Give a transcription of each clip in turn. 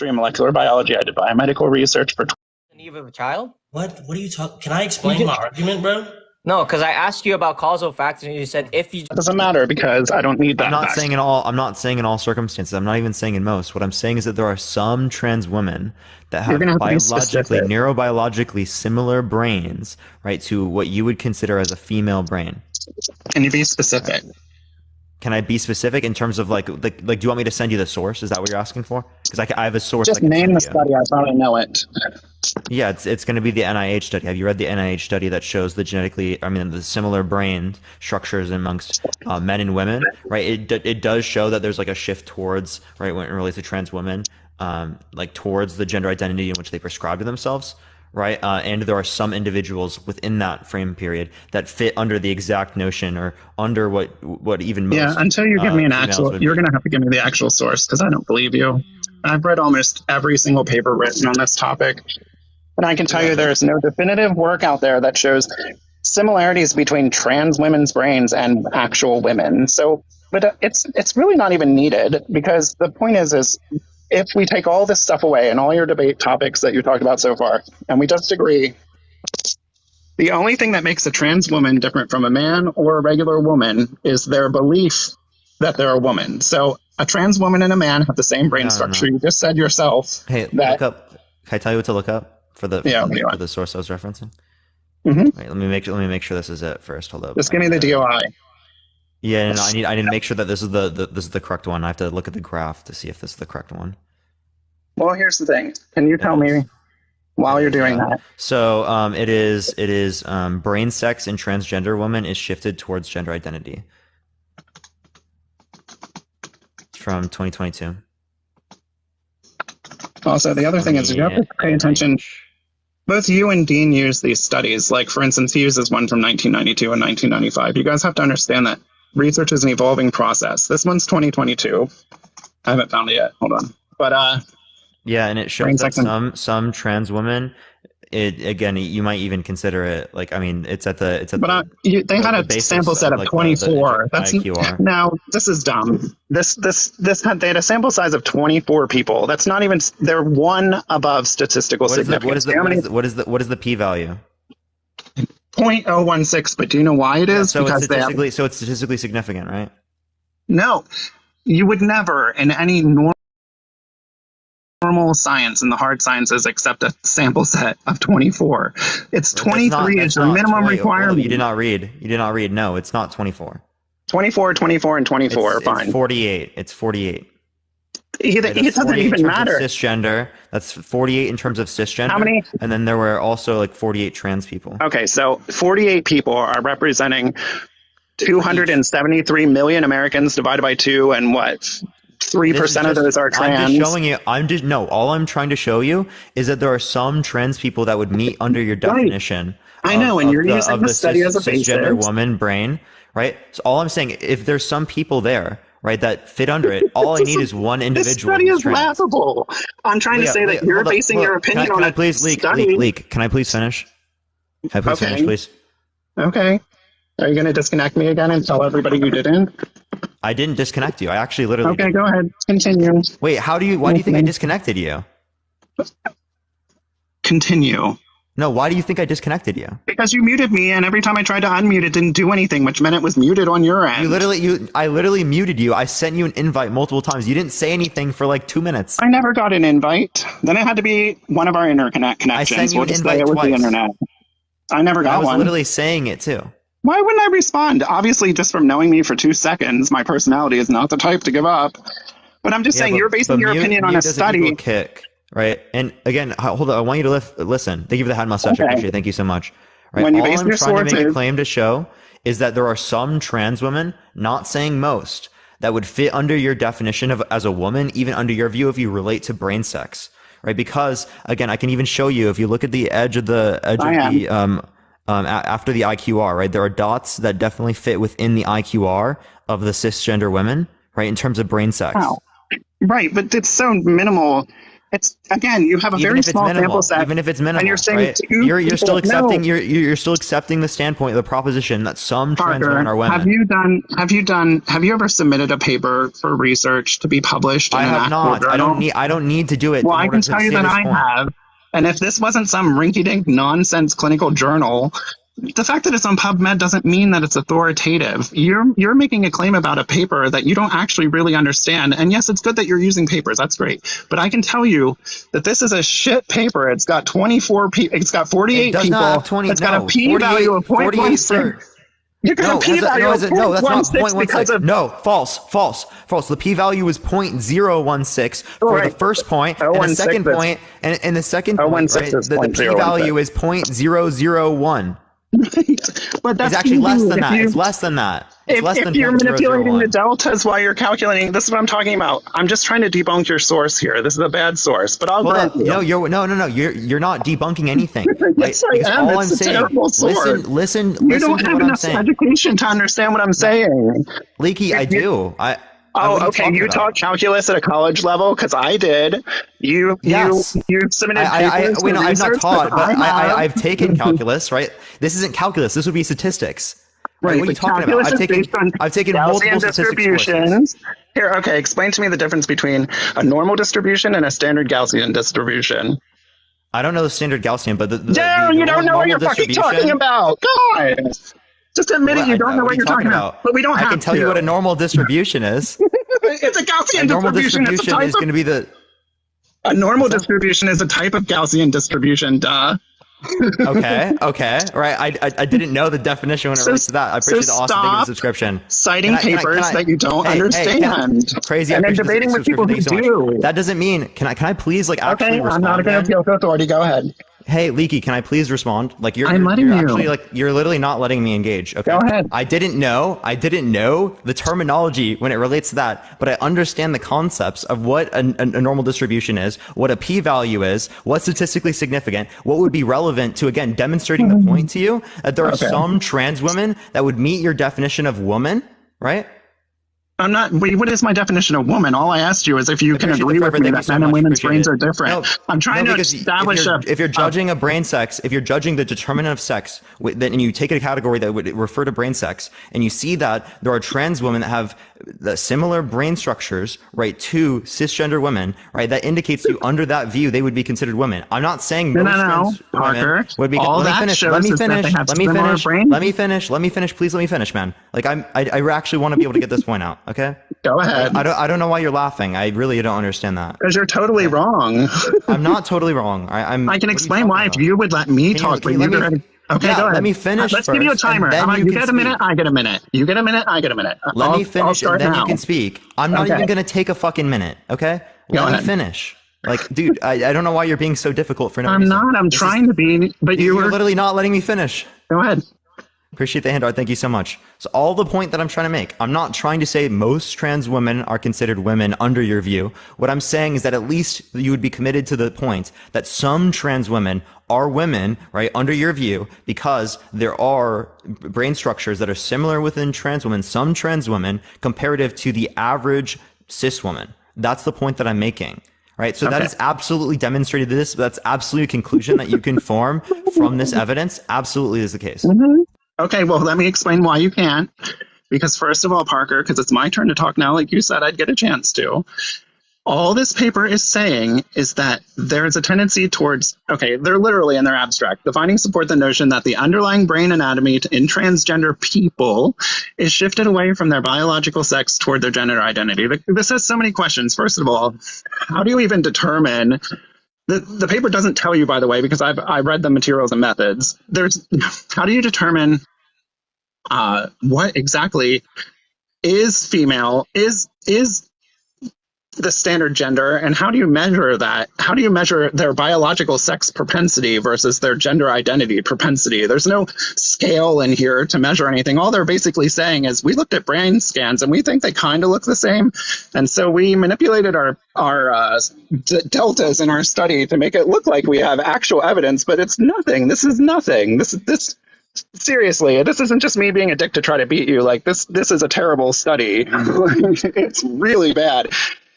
molecular biology. I did biomedical research for. The need of a child? What are you talking? Can I explain my argument, bro? No, because I asked you about causal factors, and you said if you. It doesn't matter because I don't need that. I'm not saying in all circumstances. I'm not even saying in most. What I'm saying is that there are some trans women that have neurobiologically similar brains, right, to what you would consider as a female brain. Can you be specific? Can I be specific in terms of like do you want me to send you the source? Is that what you're asking for? Because I have a source. Just name the study. I probably know it. Yeah, it's going to be the NIH study. Have you read the NIH study that shows the similar brain structures amongst men and women? Right. It does show that there's like a shift towards, right, when it relates to trans women, like towards the gender identity in which they prescribe to themselves. Right. And there are some individuals within that frame period that fit under the exact notion or under what even most. Yeah, until you give me an actual, you're going to have to give me the actual source because I don't believe you. I've read almost every single paper written on this topic. And I can tell you there's no definitive work out there that shows similarities between trans women's brains and actual women. So, but it's really not even needed because the point is if we take all this stuff away and all your debate topics that you talked about so far, and we just agree, the only thing that makes a trans woman different from a man or a regular woman is their belief that they're a woman. So a trans woman and a man have the same brain structure. You just said yourself. Hey, look up. Can I tell you what to look up for the source I was referencing? Mm-hmm. Wait, let me make sure this is it first. Hold up. Just give me the DOI. Yeah, no, I need to make sure that this is the correct one. I have to look at the graph to see if this is the correct one. Well, here's the thing. Can you tell me while you're doing that? So it is brain sex in transgender women is shifted towards gender identity. It's from 2022. Also, the other thing is you have to pay attention. Both you and Dean use these studies. Like, for instance, he uses one from 1992 and 1995. You guys have to understand that research is an evolving process. This one's 2022. I haven't found it yet. Hold on. But yeah, and it shows that some trans women, you might even consider it like, I mean, it's at the. But they had a sample set of like 24. That's now this is dumb. They had a sample size of 24 people. That's not even. They're one above statistical significance. What is the p-value? 0.016. But do you know why it is? So it's statistically significant, right? No, you would never in any normal science and the hard sciences accept a sample set of 24. It's 23 is your minimum requirement. You did not read. No, it's not 24. 24, and 24 are fine. It's 48. It's 48. It doesn't even matter. Cisgender. That's 48 in terms of cisgender. How many? And then there were also like 48 trans people. Okay, so 48 people are representing 273 million Americans divided by 2, and what? 3% of those are trans. I'm just showing you. All I'm trying to show you is that there are some trans people that would meet under your definition. Right. I know, and you're using the study as a basis. Cisgender woman brain, right? So all I'm saying, if there's some people there, right, that fit under it, all I need is one individual. This study is laughable. I'm trying to say that you're basing your opinion on a study. Leak. Can I please finish? Can I please finish, please? Okay. Are you going to disconnect me again and tell everybody you didn't? I didn't disconnect you. I actually literally. Okay, go ahead. Continue. Wait, why do you think I disconnected you? Continue. No, why do you think I disconnected you? Because you muted me, and every time I tried to unmute, it didn't do anything, which meant it was muted on your end. I literally muted you. I sent you an invite multiple times. You didn't say anything for like 2 minutes. I never got an invite. Then it had to be one of our internet connections. I sent you an invite twice. The internet. I never got one. I was literally saying it too. Why wouldn't I respond? Obviously, just from knowing me for 2 seconds, my personality is not the type to give up. But I'm just saying, you're basing your opinion on a study. Right? And again, hold on. I want you to listen. Thank you for the head mustache. I appreciate it. Thank you so much. Right? When you All base I'm your trying to make sources, a claim to show is that there are some trans women, not saying most, that would fit under your definition of as a woman, even under your view if you relate to brain sex. Right? Because again, I can even show you if you look at the edge of the after the IQR, right? There are dots that definitely fit within the IQR of the cisgender women, right? In terms of brain sex. Wow. Right, but it's so minimal. It's again, you have a even very if it's small minimal, sample set, even if it's minimal, and you're saying right? two You're still people- accepting no. you're still accepting the standpoint, the proposition that some trans women are women. Have you ever submitted a paper for research to be published in I an have actual not. journal? I don't need to do it. Well, in I order can to tell you say that this I point. have. And if this wasn't some rinky-dink nonsense clinical journal, the fact that it's on PubMed doesn't mean that it's authoritative. You're making a claim about a paper that you don't actually really understand. And yes, it's good that you're using papers. That's great. But I can tell you that this is a shit paper. It's got 48 It does people. not have 20. It's got No, a p-value of 48, 0.16. You got No, a p-value of no, that's not 0.16 because 0.16. of... No, false. The p-value is 0.016 for the first point, and the second point, and the second point, right? The p-value is 0.001. But that's it's actually less easy. than that. It's less than that. It's less If than you're manipulating the 0.001. deltas while you're calculating, this is what I'm talking about. I'm just trying to debunk your source here. This is a bad source, but I'll grant you. No, you're not debunking anything. Yes, right? I am. All It's I'm a saying, terrible source. listen You don't to have what I'm enough saying. education to understand what I'm saying. Leaky, I do. Oh, okay. You taught calculus at a college level because I did. You submitted papers for I've not research, taught, but have. I've taken calculus. Right? This isn't calculus. This would be statistics. Right, what are you talking about? I've taken multiple statistics courses. Here, okay. Explain to me the difference between a normal distribution and a standard Gaussian distribution. I don't know the standard Gaussian, but you don't know what you're fucking talking about. God. Just admit it, you don't know what you're talking about. But we don't have to. I can tell you what a normal distribution is. It's a Gaussian normal distribution. is going to be the... A normal distribution is a type of Gaussian distribution, duh. Okay. Right. I didn't know the definition when it relates to that. I appreciate the awesome thing of the subscription. Citing papers that you don't understand. Crazy. And then debating with people who do. That doesn't mean, can I please actually respond? I'm not going to appeal to authority. Go ahead. Hey, Leaky, can I please respond? I'm letting you. Actually, you're literally not letting me engage. Okay. Go ahead. I didn't know the terminology when it relates to that, but I understand the concepts of what a normal distribution is, what a p-value is, what's statistically significant, what would be relevant to, again, demonstrating the point to you that there are some trans women that would meet your definition of woman, right? I'm not. What is my definition of woman? All I asked you is if you can agree with me that men and women's brains are different. I'm trying to establish if you're judging a brain sex, if you're judging the determinant of sex, and you take a category that would refer to brain sex, and you see that there are trans women that have the similar brain structures, right, to cisgender women, right, that indicates to you under that view they would be considered women. I'm not saying most trans Parker, would be. All let me finish. Let me finish. Please let me finish, man. I actually want to be able to get this point out. Okay. Go ahead. I don't know why you're laughing. I really don't understand that. Because you're totally wrong. I'm not totally wrong. I can explain why if you would let me talk. Okay, go ahead. Let me finish. Let's give you a timer. You get a minute. I get a minute. You get a minute. I get a minute. Let me finish, and then you can speak. I'm not even going to take a fucking minute. Okay. Let me finish. Dude, I don't know why you're being so difficult for no reason. I'm not. I'm trying to be, but you're literally not letting me finish. Go ahead. Appreciate the hand art. Thank you so much. So all the point that I'm trying to make, I'm not trying to say most trans women are considered women under your view. What I'm saying is that at least you would be committed to the point that some trans women are women, right, under your view, because there are brain structures that are similar within trans women, some trans women, comparative to the average cis woman. That's the point that I'm making. Right. So that is absolutely demonstrated. That's absolutely a conclusion that you can form from this evidence. Absolutely is the case. Mm-hmm. Okay, well, let me explain why you can't. Because first of all, Parker, because it's my turn to talk now, like you said, I'd get a chance to. All this paper is saying is that there is a tendency towards, they're literally in their abstract. The findings support the notion that the underlying brain anatomy in transgender people is shifted away from their biological sex toward their gender identity. This has so many questions. First of all, how do you even determine... The paper doesn't tell you, by the way, because I read the materials and methods. How do you determine what exactly is female, is the standard gender, and how do you measure that? How do you measure their biological sex propensity versus their gender identity propensity? There's no scale in here to measure anything. All they're basically saying is we looked at brain scans and we think they kind of look the same, and so we manipulated our deltas in our study to make it look like we have actual evidence, but it's nothing. This is nothing. This seriously, this isn't just me being a dick to try to beat you. This is a terrible study. It's really bad.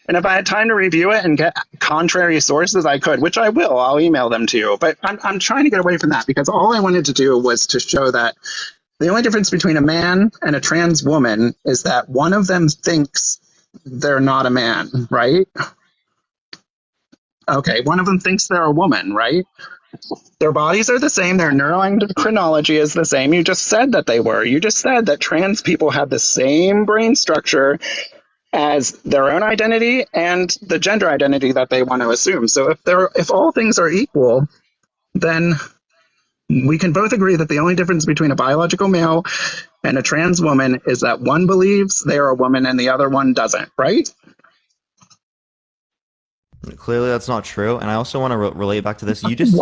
And if I had time to review it and get contrary sources, I could, which I will. I'll email them to you. But I'm trying to get away from that because all I wanted to do was to show that the only difference between a man and a trans woman is that one of them thinks they're not a man, right? Okay, one of them thinks they're a woman, right? Their bodies are the same. Their neuroendocrinology is the same. You just said that they were. You just said that trans people have the same brain structure as their own identity and the gender identity that they want to assume. So if all things are equal, then we can both agree that the only difference between a biological male and a trans woman is that one believes they are a woman and the other one doesn't, right? Clearly, that's not true. And I also want to relate back to this. You just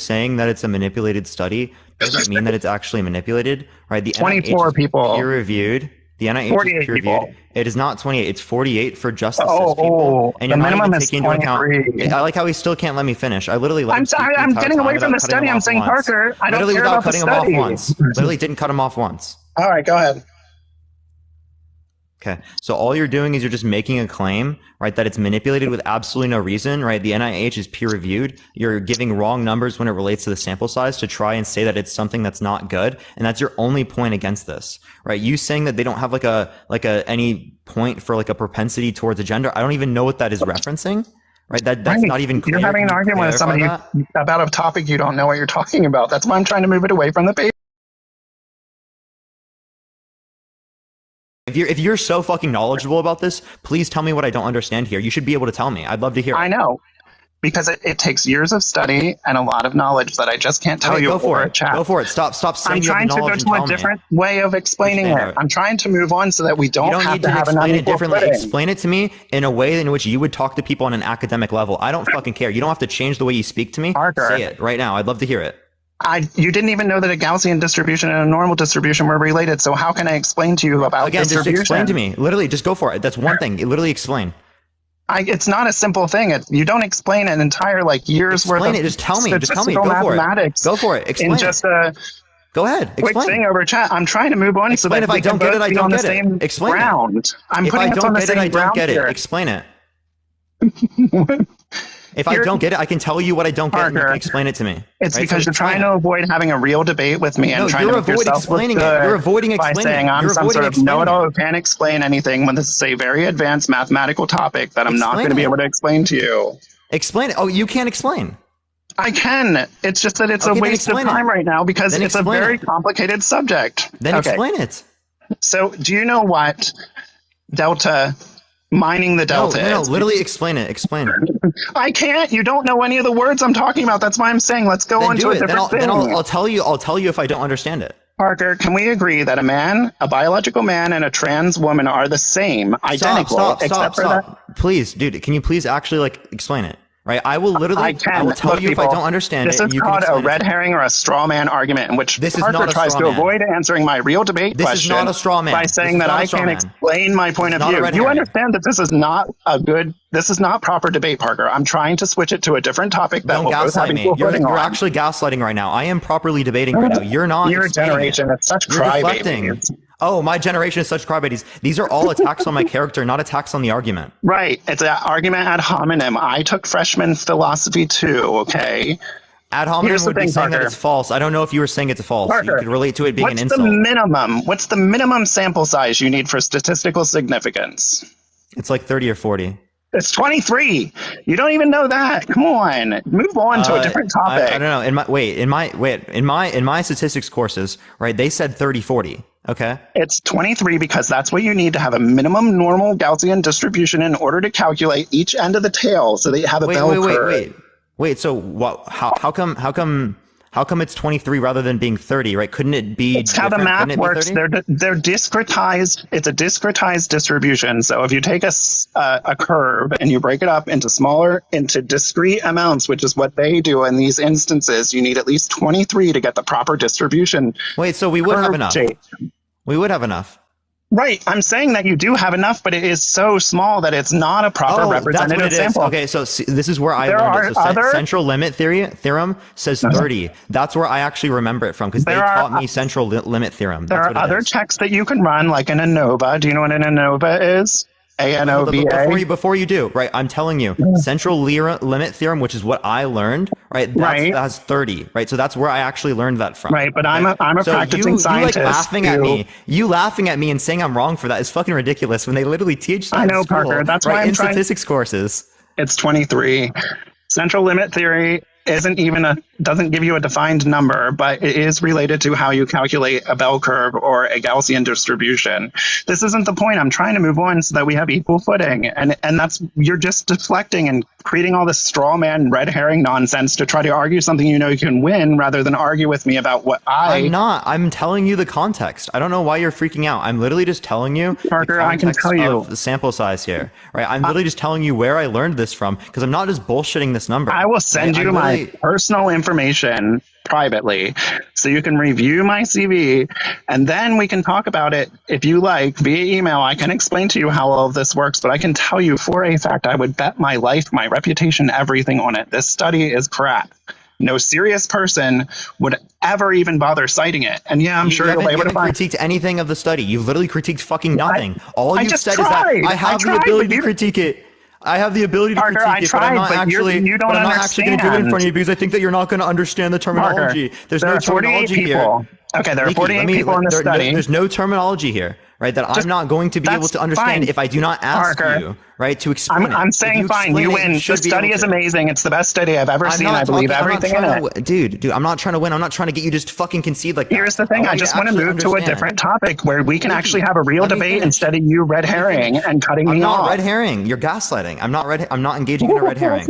saying that it's a manipulated study doesn't mean that it's actually manipulated, right? The 24 people peer reviewed. The NIH is peer reviewed. It is not 28. It's 48 for just the cis people. And you're not even taking into account. I like how he still can't let me finish. I literally let him speak I'm getting away from the study. I'm saying, Parker, I don't care about the study. Literally without cutting him off once. Literally didn't cut him off once. All right, go ahead. Okay, so all you're doing is you're just making a claim, right, that it's manipulated with absolutely no reason, right? The NIH is peer reviewed. You're giving wrong numbers when it relates to the sample size to try and say that it's something that's not good. And that's your only point against this, right? You saying that they don't have any point for like a propensity towards a gender. I don't even know what that is referencing, right? That's not even clear. You're having an argument with somebody about a topic you don't know what you're talking about. That's why I'm trying to move it away from the paper. If you're so fucking knowledgeable about this, please tell me what I don't understand here. You should be able to tell me. I'd love to hear it. I know. Because it takes years of study and a lot of knowledge that I just can't tell you over a chat. Go for it. Stop saying I'm trying to go to a different way of explaining it. I'm trying to move on so that we don't have to have an unequal footing. Explain it to me in a way in which you would talk to people on an academic level. I don't fucking care. You don't have to change the way you speak to me. Parker. Say it right now. I'd love to hear it. You didn't even know that a Gaussian distribution and a normal distribution were related. So how can I explain to you about distribution? Just explain to me. Literally, just go for it. That's one thing. Literally explain. It's not a simple thing. You don't explain an entire years worth of just tell me. Just tell me. Go for it. Go for it. Explain. In just a go ahead. Quick thing over chat. I'm trying to move on so that if I don't get it, I don't get it. Explain it. I'm putting us on the same ground here. Explain it. If I don't get it, I can tell you what I don't get and you can explain it to me. It's because you're trying to avoid having a real debate with me and trying to make yourself look good You're avoiding explaining by saying I'm some sort of know-it-all who can't explain anything when this is a very advanced mathematical topic that I'm not going to be able to explain to you. Explain it. Oh, you can't explain. I can. It's just that it's a waste of time right now because it's a very complicated subject. Then explain it. So do you know what delta... mining the delta. No, literally explain it. Explain it. I can't. You don't know any of the words I'm talking about. That's why I'm saying let's go on to a different thing. Then I'll tell you if I don't understand it. Parker, can we agree that a biological man, and a trans woman are the same, identical, except for that? Please, dude, can you please actually explain it? Right, I will tell you if I don't understand it. This is called a red herring or a straw man argument in which Parker tries to avoid answering my real debate question. This is not a straw man. By saying that I can't explain my point of view. You understand that this is not proper debate, Parker. I'm trying to switch it to a different topic that will both have equal footing on. You're actually gaslighting right now. I am properly debating right now. You're not. Your generation, it's such crybaby. Oh, my generation is such crybabies. These are all attacks on my character, not attacks on the argument. Right. It's an argument ad hominem. I took freshman philosophy too, okay? Ad hominem would be saying that it's false. I don't know if you were saying it's false. Parker, you could relate to it being an insult. What's the minimum sample size you need for statistical significance? It's like 30 or 40. It's 23. You don't even know that. Come on, move on to a different topic. I don't know. In my statistics courses, right? They said 30, 40. Okay. It's 23 because that's what you need to have a minimum normal Gaussian distribution in order to calculate each end of the tail so that you have a bell curve. Wait. So what? How come it's 23 rather than being 30? Right? Couldn't it be? It's how the math works. They're discretized. It's a discretized distribution. So if you take a curve and you break it up into discrete amounts, which is what they do in these instances, you need at least 23 to get the proper distribution. Wait, so we would have enough. We would have enough. Right. I'm saying that you do have enough, but it is so small that it's not a proper representative sample. Okay, so this is where I learned it. So central limit theorem says 30. That's where I actually remember it from because they taught me central limit theorem. There are other checks that you can run, like an ANOVA. Do you know what an ANOVA is? ANOVA. Before you do, right? I'm telling you, central limit theorem, which is what I learned, right? That's 30, right? So that's where I actually learned that from. Right, but okay? I'm a practicing scientist. You laughing at me and saying I'm wrong for that is fucking ridiculous when they literally teach that I know, in school, Parker. That's right? why I'm in statistics courses. It's 23. Central limit theory doesn't give you a defined number, but it is related to how you calculate a bell curve or a Gaussian distribution. This isn't the point. I'm trying to move on so that we have equal footing. And you're just deflecting and creating all this straw man red herring nonsense to try to argue something you know you can win rather than argue with me about what I'm not. I'm telling you the context. I don't know why you're freaking out. I'm literally just telling you Parker, the I can tell you the sample size here, right? I'm literally just telling you where I learned this from because I'm not just bullshitting this number. I will send you my personal information privately so you can review my CV and then we can talk about it if you like via email. I can explain to you how all of this works, but I can tell you for a fact I would bet my life, my reputation, everything on it. This study is crap. No serious person would ever even bother citing it. And yeah, I'm sure you'll be able to find. Critiqued anything of the study. You've literally critiqued fucking nothing. All you've said is that I have the ability to critique it. I have the ability to critique it, but I'm not actually going to do it in front of you because I think that you're not going to understand the terminology. Parker, there's no terminology here. Okay, there are 48 people in the study. There's no terminology here, right? That I'm not going to be able to understand if I do not ask you, right, to explain it. I'm saying fine, you win. The study is amazing. It's the best study I've ever seen. I believe everything in it. Dude, I'm not trying to win. I'm not trying to get you just fucking concede like that. Here's the thing. I just want to move to a different topic where we can actually have a real debate instead of you red herring and cutting me off. I'm not red herring. You're gaslighting. I'm not engaging in a red herring.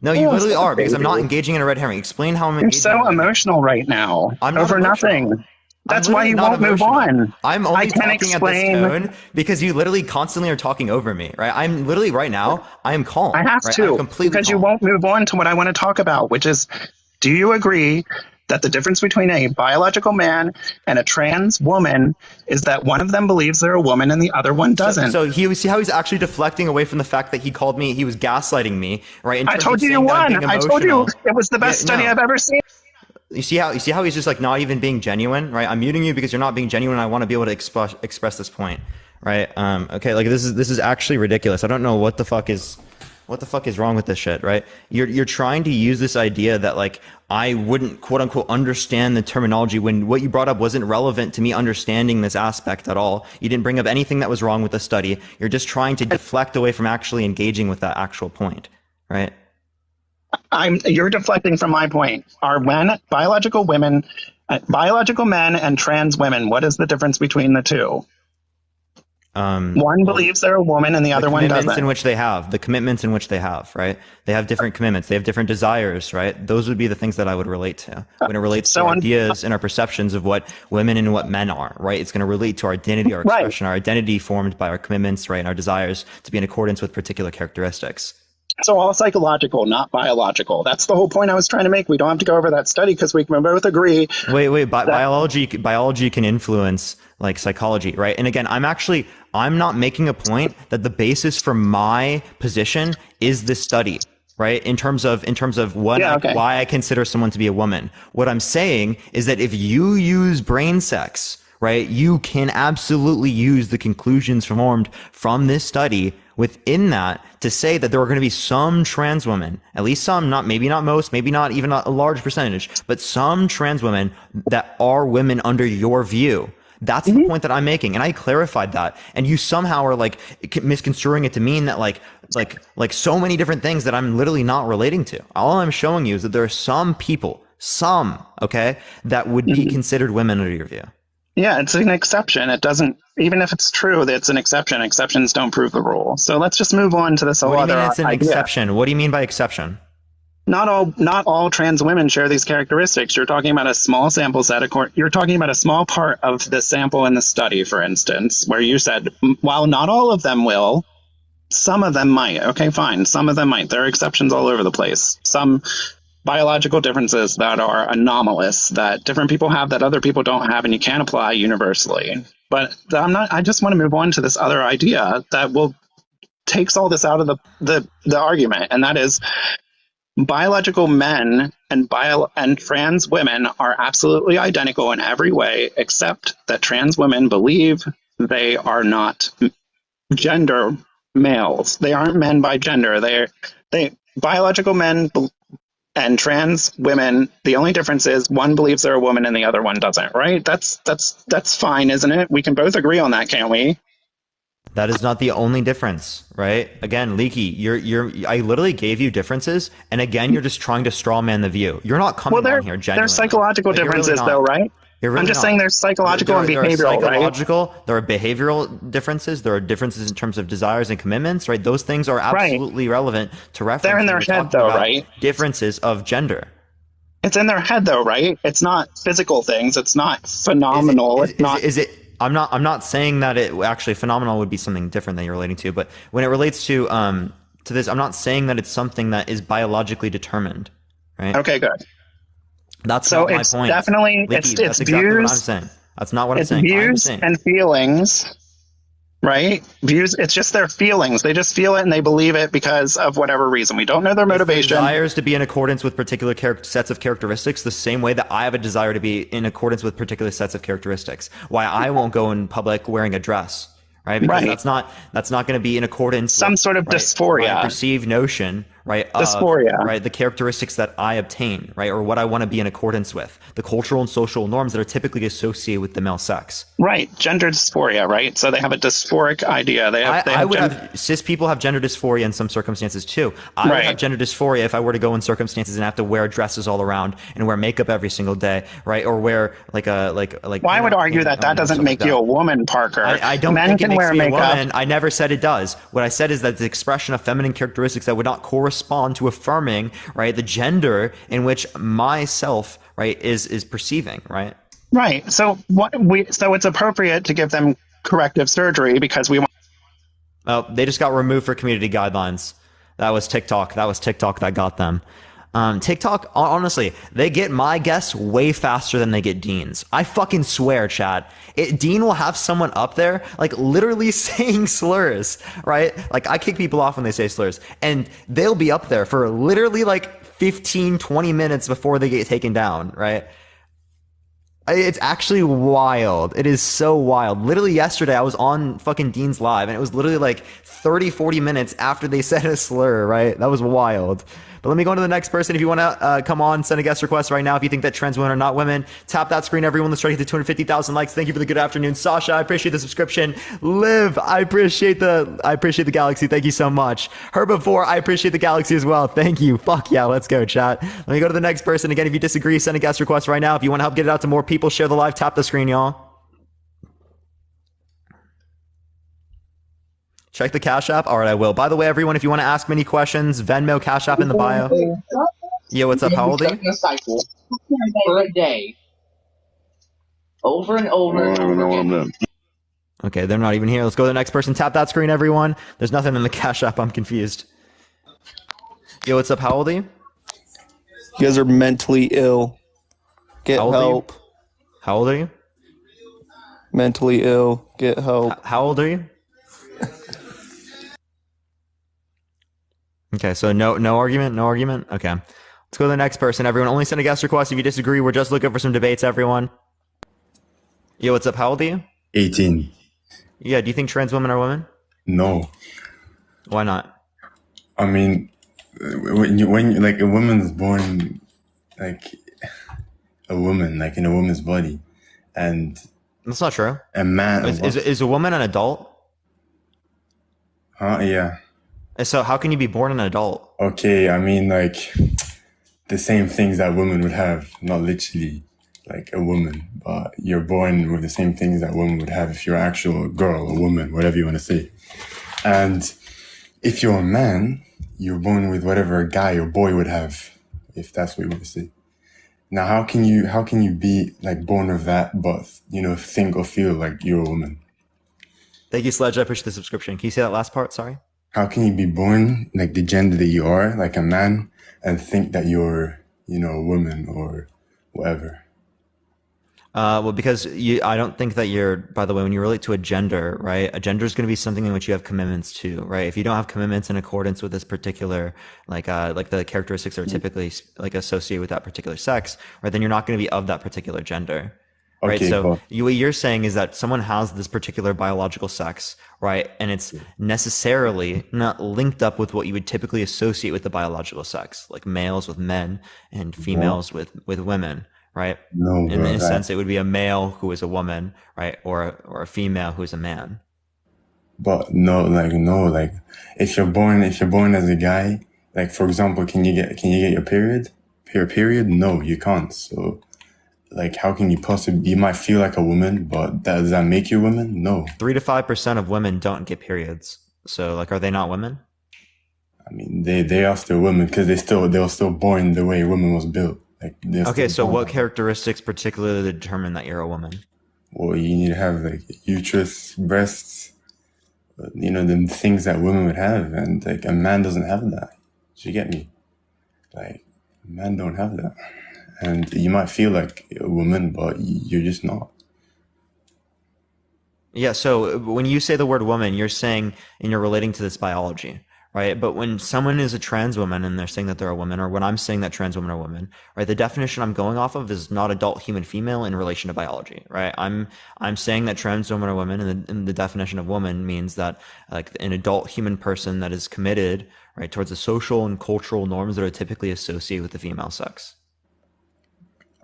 No, you literally are because I'm not engaging in a red herring. Explain how I'm engaging. You're so emotional right now over nothing. That's why you won't move on. I'm only talking at this tone because you literally constantly are talking over me, right? I'm literally right now, I am calm. I have to, because you won't move on to what I want to talk about, which is, do you agree that the difference between a biological man and a trans woman is that one of them believes they're a woman and the other one doesn't? So see how he's actually deflecting away from the fact that he was gaslighting me, right? I told you you won. I told you it was the best study I've ever seen. You see how he's just like not even being genuine, right? I'm muting you because you're not being genuine. I want to be able to express this point, right? Okay, like this is actually ridiculous. I don't know what the fuck is wrong with this shit, right? You're trying to use this idea that like I wouldn't quote unquote understand the terminology when what you brought up wasn't relevant to me understanding this aspect at all. You didn't bring up anything that was wrong with the study. You're just trying to deflect away from actually engaging with that actual point, right? You're deflecting from my point. Are biological men and trans women, what is the difference between the two? One believes they're a woman and the other one doesn't. The commitments in which they have, right? They have different commitments. They have different desires, right? Those would be the things that I would relate to when it relates to ideas and our perceptions of what women and what men are, right? It's going to relate to our identity, our expression, our identity formed by our commitments, right? And our desires to be in accordance with particular characteristics. So all psychological, not biological. That's the whole point I was trying to make. We don't have to go over that study because we can both agree. Biology can influence like psychology, right? And again, I'm not making a point that the basis for my position is this study, right? In terms of why I consider someone to be a woman. What I'm saying is that if you use brain sex, right, you can absolutely use the conclusions formed from this study within that to say that there are going to be some trans women, at least some, maybe not most, maybe not even a large percentage, but some trans women that are women under your view. That's the point that I'm making. And I clarified that. And you somehow are like misconstruing it to mean that like so many different things that I'm literally not relating to. All I'm showing you is that there are some people, okay, that would be considered women under your view. Yeah, it's an exception. It doesn't, even if it's true that it's an exception, exceptions don't prove the rule. So let's just move on to this whole other idea. What do you mean it's an exception? What do you mean by exception? Not all trans women share these characteristics. You're talking about a small sample set. You're talking about a small part of the sample in the study, for instance, where you said, while not all of them will, some of them might. Okay, fine. Some of them might. There are exceptions all over the place. Some biological differences that are anomalous, that different people have that other people don't have, and you can't apply universally. But I just want to move on to this other idea that takes all this out of the argument, and that is biological men and trans women are absolutely identical in every way, except that trans women believe they are not gender males. They aren't men by gender. They biological men and trans women. The only difference is one believes they're a woman and the other one doesn't. Right? That's fine, isn't it? We can both agree on that, can't we? That is not the only difference, right? Again, Leaky, I literally gave you differences, and again, you're just trying to straw man the view. You're not coming on here genuinely. There's psychological differences, though, right? Really I'm just saying there's psychological and behavioral, right? There are behavioral differences. There are differences in terms of desires and commitments, right? Those things are absolutely relevant to reference. They're in their head, though, right? Differences of gender. It's in their head, though, right? It's not physical things. It's not phenomenal. Is it? I'm not saying that it actually phenomenal would be something different that you're relating to, but when it relates to this, I'm not saying that it's something that is biologically determined, right? Okay, good. That's not my point. Definitely, Leaky, it's that's exactly what I'm saying. That's not what I'm saying. Views and feelings, right? Views. It's just their feelings. They just feel it and they believe it because of whatever reason. We don't know their motivation. Desires to be in accordance with particular sets of characteristics, the same way that I have a desire to be in accordance with particular sets of characteristics. Why I won't go in public wearing a dress, right? Because that's not going to be in accordance. Some sort of dysphoria, my perceived notion, right? Dysphoria, right? The characteristics that I obtain, right, or what I want to be in accordance with, the cultural and social norms that are typically associated with the male sex. Right, gender dysphoria, right? So they have a dysphoric idea. Cis people have gender dysphoria in some circumstances too. I would have gender dysphoria if I were to go in circumstances and have to wear dresses all around and wear makeup every single day, right? Or wear like. Well, I would argue that doesn't make you a woman, Parker. I don't think it makes me a woman. I never said it does. What I said is that the expression of feminine characteristics that would not correspond to affirming, right, the gender in which myself, right, is perceiving, right? Right. So it's appropriate to give them corrective surgery because we want. Oh, they just got removed for community guidelines. That was TikTok. That got them. TikTok, honestly, they get my guests way faster than they get Dean's. I fucking swear, chat. Dean will have someone up there, like, literally saying slurs, right? Like, I kick people off when they say slurs, and they'll be up there for literally, like, 15, 20 minutes before they get taken down, right? It's actually wild. It is so wild. Literally yesterday, I was on fucking Dean's Live, and it was literally, like, 30, 40 minutes after they said a slur, right? That was wild. But let me go on to the next person. If you want to come on, send a guest request right now. If you think that trans women are not women, tap that screen, everyone. Let's try to get to 250,000 likes. Thank you for the good afternoon. Sasha, I appreciate the subscription. Liv, I appreciate the galaxy. Thank you so much. Herbivore, I appreciate the galaxy as well. Thank you. Fuck yeah, let's go, chat. Let me go to the next person. Again, if you disagree, send a guest request right now. If you want to help get it out to more people, share the live, tap the screen, y'all. Check the Cash App. All right, I will. By the way, everyone, if you want to ask me any questions, Venmo, Cash App in the bio. Yo, what's up? How old are you? A cycle for a day, over and over and over again. Okay, they're not even here. Let's go to the next person. Tap that screen, everyone. There's nothing in the Cash App. I'm confused. Yo, what's up? How old are you? You guys are mentally ill. Get help. How old are you? Mentally ill. Get help. How old are you? Okay, so no argument? Okay. Let's go to the next person, everyone. Only send a guest request if you disagree. We're just looking for some debates, everyone. Yo, what's up? How old are you? 18. Yeah, do you think trans women are women? No. Why not? I mean, when like a woman's born like a woman, like in a woman's body, and that's not true. A man is a woman an adult? Yeah. So how can you be born an adult? Okay, I mean, like, the same things that women would have, not literally like a woman, but you're born with the same things that women would have if you're an actual girl or woman, whatever you want to say. And if you're a man, you're born with whatever a guy or boy would have, if that's what you want to say. Now, how can you be like born with that, but, you know, think or feel like you're a woman? Thank you, Sledge. I appreciate the subscription. Can you say that last part? Sorry. How can you be born like the gender that you are, like a man, and think that you're, you know, a woman or whatever? Well, because I don't think that you're, by the way, when you relate to a gender, right, a gender is going to be something in which you have commitments to, right? If you don't have commitments in accordance with this particular, like the characteristics that are typically like associated with that particular sex, right, then you're not going to be of that particular gender, right? Okay, So but what you're saying is that someone has this particular biological sex, right? And it's necessarily not linked up with what you would typically associate with the biological sex, like males with men and females with women, right? no, In bro. a sense, it would be a male who is a woman, right? Or a female who is a man. But no, like if you're born as a guy, like for example, can you get your period? Period? No, you can't. So like, how can you possibly? You might feel like a woman, but does that make you a woman? No. 3 to 5% of women don't get periods. So like, are they not women? I mean, they are still women because they were still born the way a woman was built. Like, okay, so what characteristics particularly determine that you're a woman? Well, you need to have like uterus, breasts, you know, the things that women would have, and like a man doesn't have that. Do you get me? Like, men don't have that, and you might feel like a woman, but you're just not. Yeah, so when you say the word woman, you're saying, and you're relating to this biology, right? But when someone is a trans woman and they're saying that they're a woman, or when I'm saying that trans women are women, right? The definition I'm going off of is not adult human female in relation to biology, right? I'm saying that trans women are women, and the definition of woman means that like an adult human person that is committed, right, towards the social and cultural norms that are typically associated with the female sex,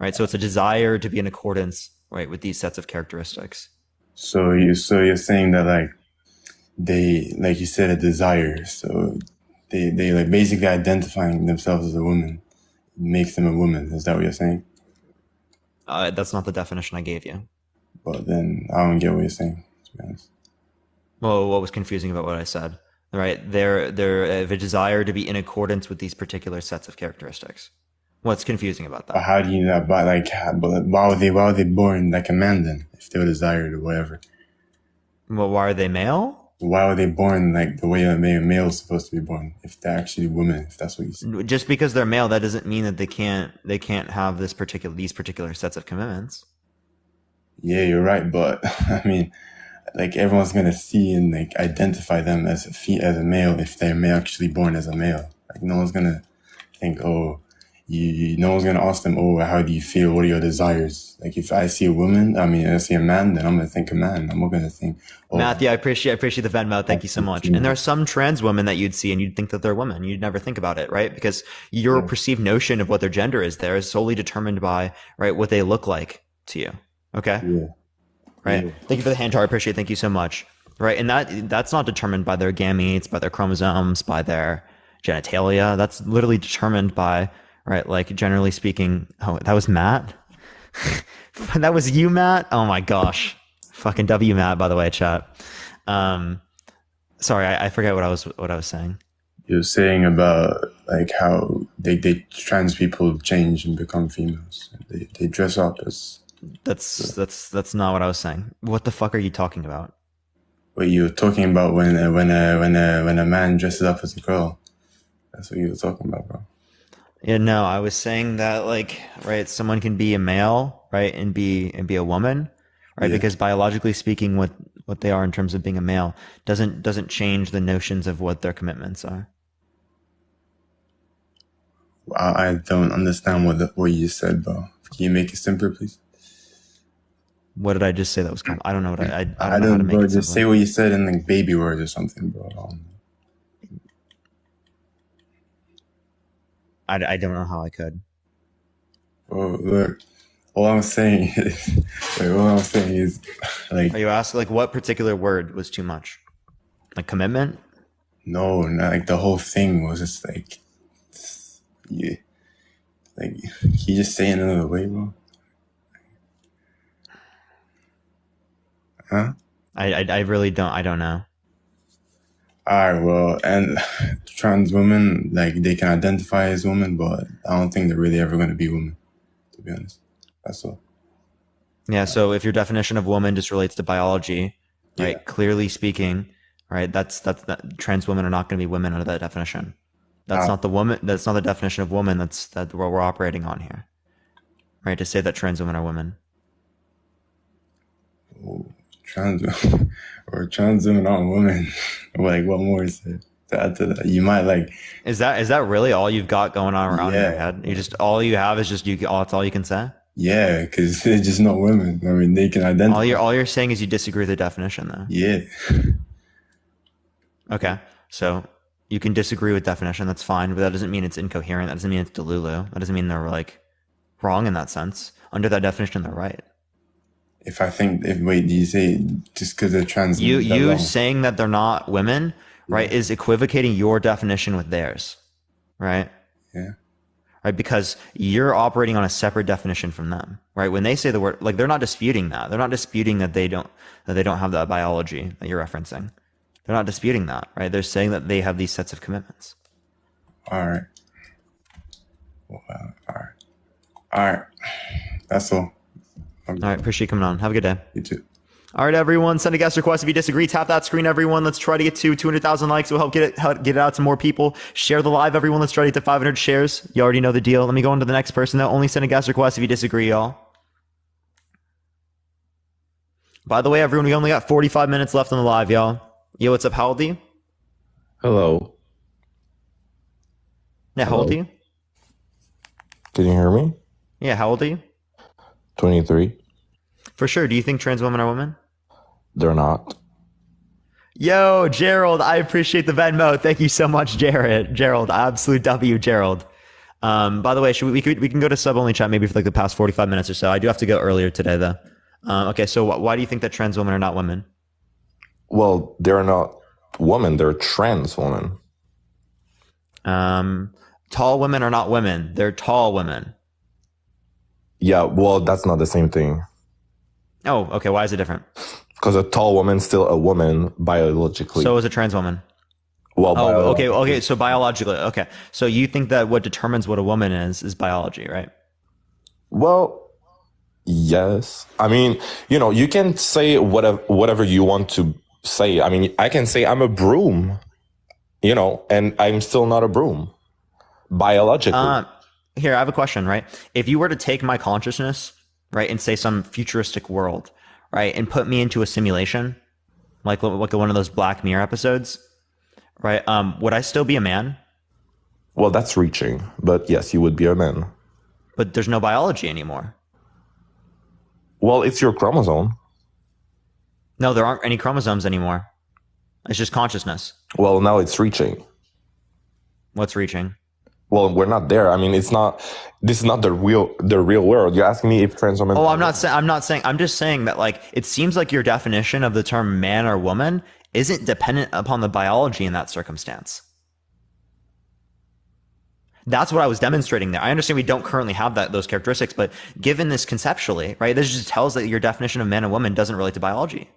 right? So it's a desire to be in accordance, right, with these sets of characteristics. So you're saying that like they, like you said, a desire. So they like basically identifying themselves as a woman makes them a woman. Is that what you're saying? That's not the definition I gave you. But then I don't get what you're saying, to be honest. Well, what was confusing about what I said? Right, they're have a desire to be in accordance with these particular sets of characteristics. What's confusing about that? But how do you know? But like, but why were they born like a man then? If they were desired or whatever. Well, why are they male? Why were they born like the way a male is supposed to be born? If they're actually women, if that's what you say. Just because they're male, that doesn't mean that they can't have these particular sets of commitments. Yeah, you're right, but I mean, like everyone's gonna see and like identify them as a male if they're actually born as a male. Like no one's gonna think, oh, no one's gonna ask them, oh, how do you feel? What are your desires? Like if I see a woman, I see a man, then I'm gonna think a man. I'm not gonna think. Oh, Matthew, I appreciate the Venmo. Thank you so much. And there are some trans women that you'd see and you'd think that they're women. You'd never think about it, right? Because your perceived notion of what their gender is there is solely determined by, right, what they look like to you. Okay. Yeah. Right. Yeah. Thank you for the hand jar. I appreciate it. Thank you so much. Right. And that's not determined by their gametes, by their chromosomes, by their genitalia. That's literally determined by, right, like generally speaking. Oh, that was Matt. That was you, Matt. Oh my gosh. Fucking W Matt, by the way, chat. Sorry, I forget what I was saying. You're saying about like how they trans people change and become females. They dress up as. That's not what I was saying. What the fuck are you talking about? What you were talking about when a man dresses up as a girl. That's what you were talking about, bro. Yeah, no, I was saying that like, right, someone can be a male, right, and be a woman, right? Yeah. Because biologically speaking, what they are in terms of being a male doesn't change the notions of what their commitments are. I don't understand what you said, bro. Can you make it simpler, please? What did I just say? That was I don't know what I don't know how to make bro, it just simpler. say what you said in like baby words or something, bro. I don't know how I could. Oh, look. All I'm saying is like. Are you asking like what particular word was too much? Like commitment? No, not like the whole thing was just like, yeah. Like, can you just say it another way, bro? Huh? I really don't. I don't know. All right, well, and trans women, like, they can identify as women, but I don't think they're really ever going to be women, to be honest. That's all. Yeah, so if your definition of woman just relates to biology, right, Yeah. clearly speaking, right, that trans women are not going to be women under that definition. That's not the woman. That's not the definition of woman. That's what we're operating on here, right? To say that trans women are women. Oh, trans women aren't women. Like, what more is there to add to that? You might like. Is that really all you've got going on around in your head? You just all you have is just you. That's all you can say. Yeah, because they're just not women. I mean, they can identify. All you're saying is you disagree with the definition, though. Yeah. Okay, so you can disagree with definition. That's fine, but that doesn't mean it's incoherent. That doesn't mean it's delulu. That doesn't mean they're like wrong in that sense. Under that definition, they're right. Wait, do you say just because they're trans? You saying that they're not women, right, is equivocating your definition with theirs, right? Yeah. Right, because you're operating on a separate definition from them, right? When they say the word, like, they're not disputing that. They're not disputing that they don't have that biology that you're referencing. They're not disputing that, right? They're saying that they have these sets of commitments. All right. Well, all right. That's all. All right, appreciate you coming on. Have a good day. You too. All right, everyone. Send a guest request if you disagree. Tap that screen, everyone. Let's try to get to 200,000 likes. We'll help get it out to more people. Share the live, everyone. Let's try to get to 500 shares. You already know the deal. Let me go on to the next person, though. Only send a guest request if you disagree, y'all. By the way, everyone, we only got 45 minutes left on the live, y'all. Yo, what's up? How old are you? Hello. Yeah, how old are you? Can you hear me? Yeah, how old are you? 23. For sure. Do you think trans women are women? They're not. Yo, Gerald, I appreciate the Venmo. Thank you so much, Gerald. Absolute W, Gerald. By the way, we can go to sub-only chat maybe for like the past 45 minutes or so. I do have to go earlier today, though. Okay, so why do you think that trans women are not women? Well, they're not women. They're trans women. Tall women are not women. They're tall women. Yeah, well, that's not the same thing. Oh, okay. Why is it different? Because a tall woman's still a woman biologically. So is a trans woman. Well, okay. So biologically, okay. So you think that what determines what a woman is biology, right? Well, yes. I mean, you can say whatever you want to say. I mean, I can say I'm a broom, and I'm still not a broom biologically. Here, I have a question, right? If you were to take my consciousness, right, and say some futuristic world, right, and put me into a simulation, like one of those Black Mirror episodes, right, would I still be a man? Well, that's reaching, but yes, you would be a man. But there's no biology anymore. Well, it's your chromosome. No, there aren't any chromosomes anymore. It's just consciousness. Well, now it's reaching. What's reaching? Well, we're not there. I mean, this is not the real world. You're asking me if trans women. Oh, I'm not saying. I'm just saying that, like, it seems like your definition of the term man or woman isn't dependent upon the biology in that circumstance. That's what I was demonstrating there. I understand we don't currently have those characteristics, but given this conceptually, right, this just tells that your definition of man and woman doesn't relate to biology.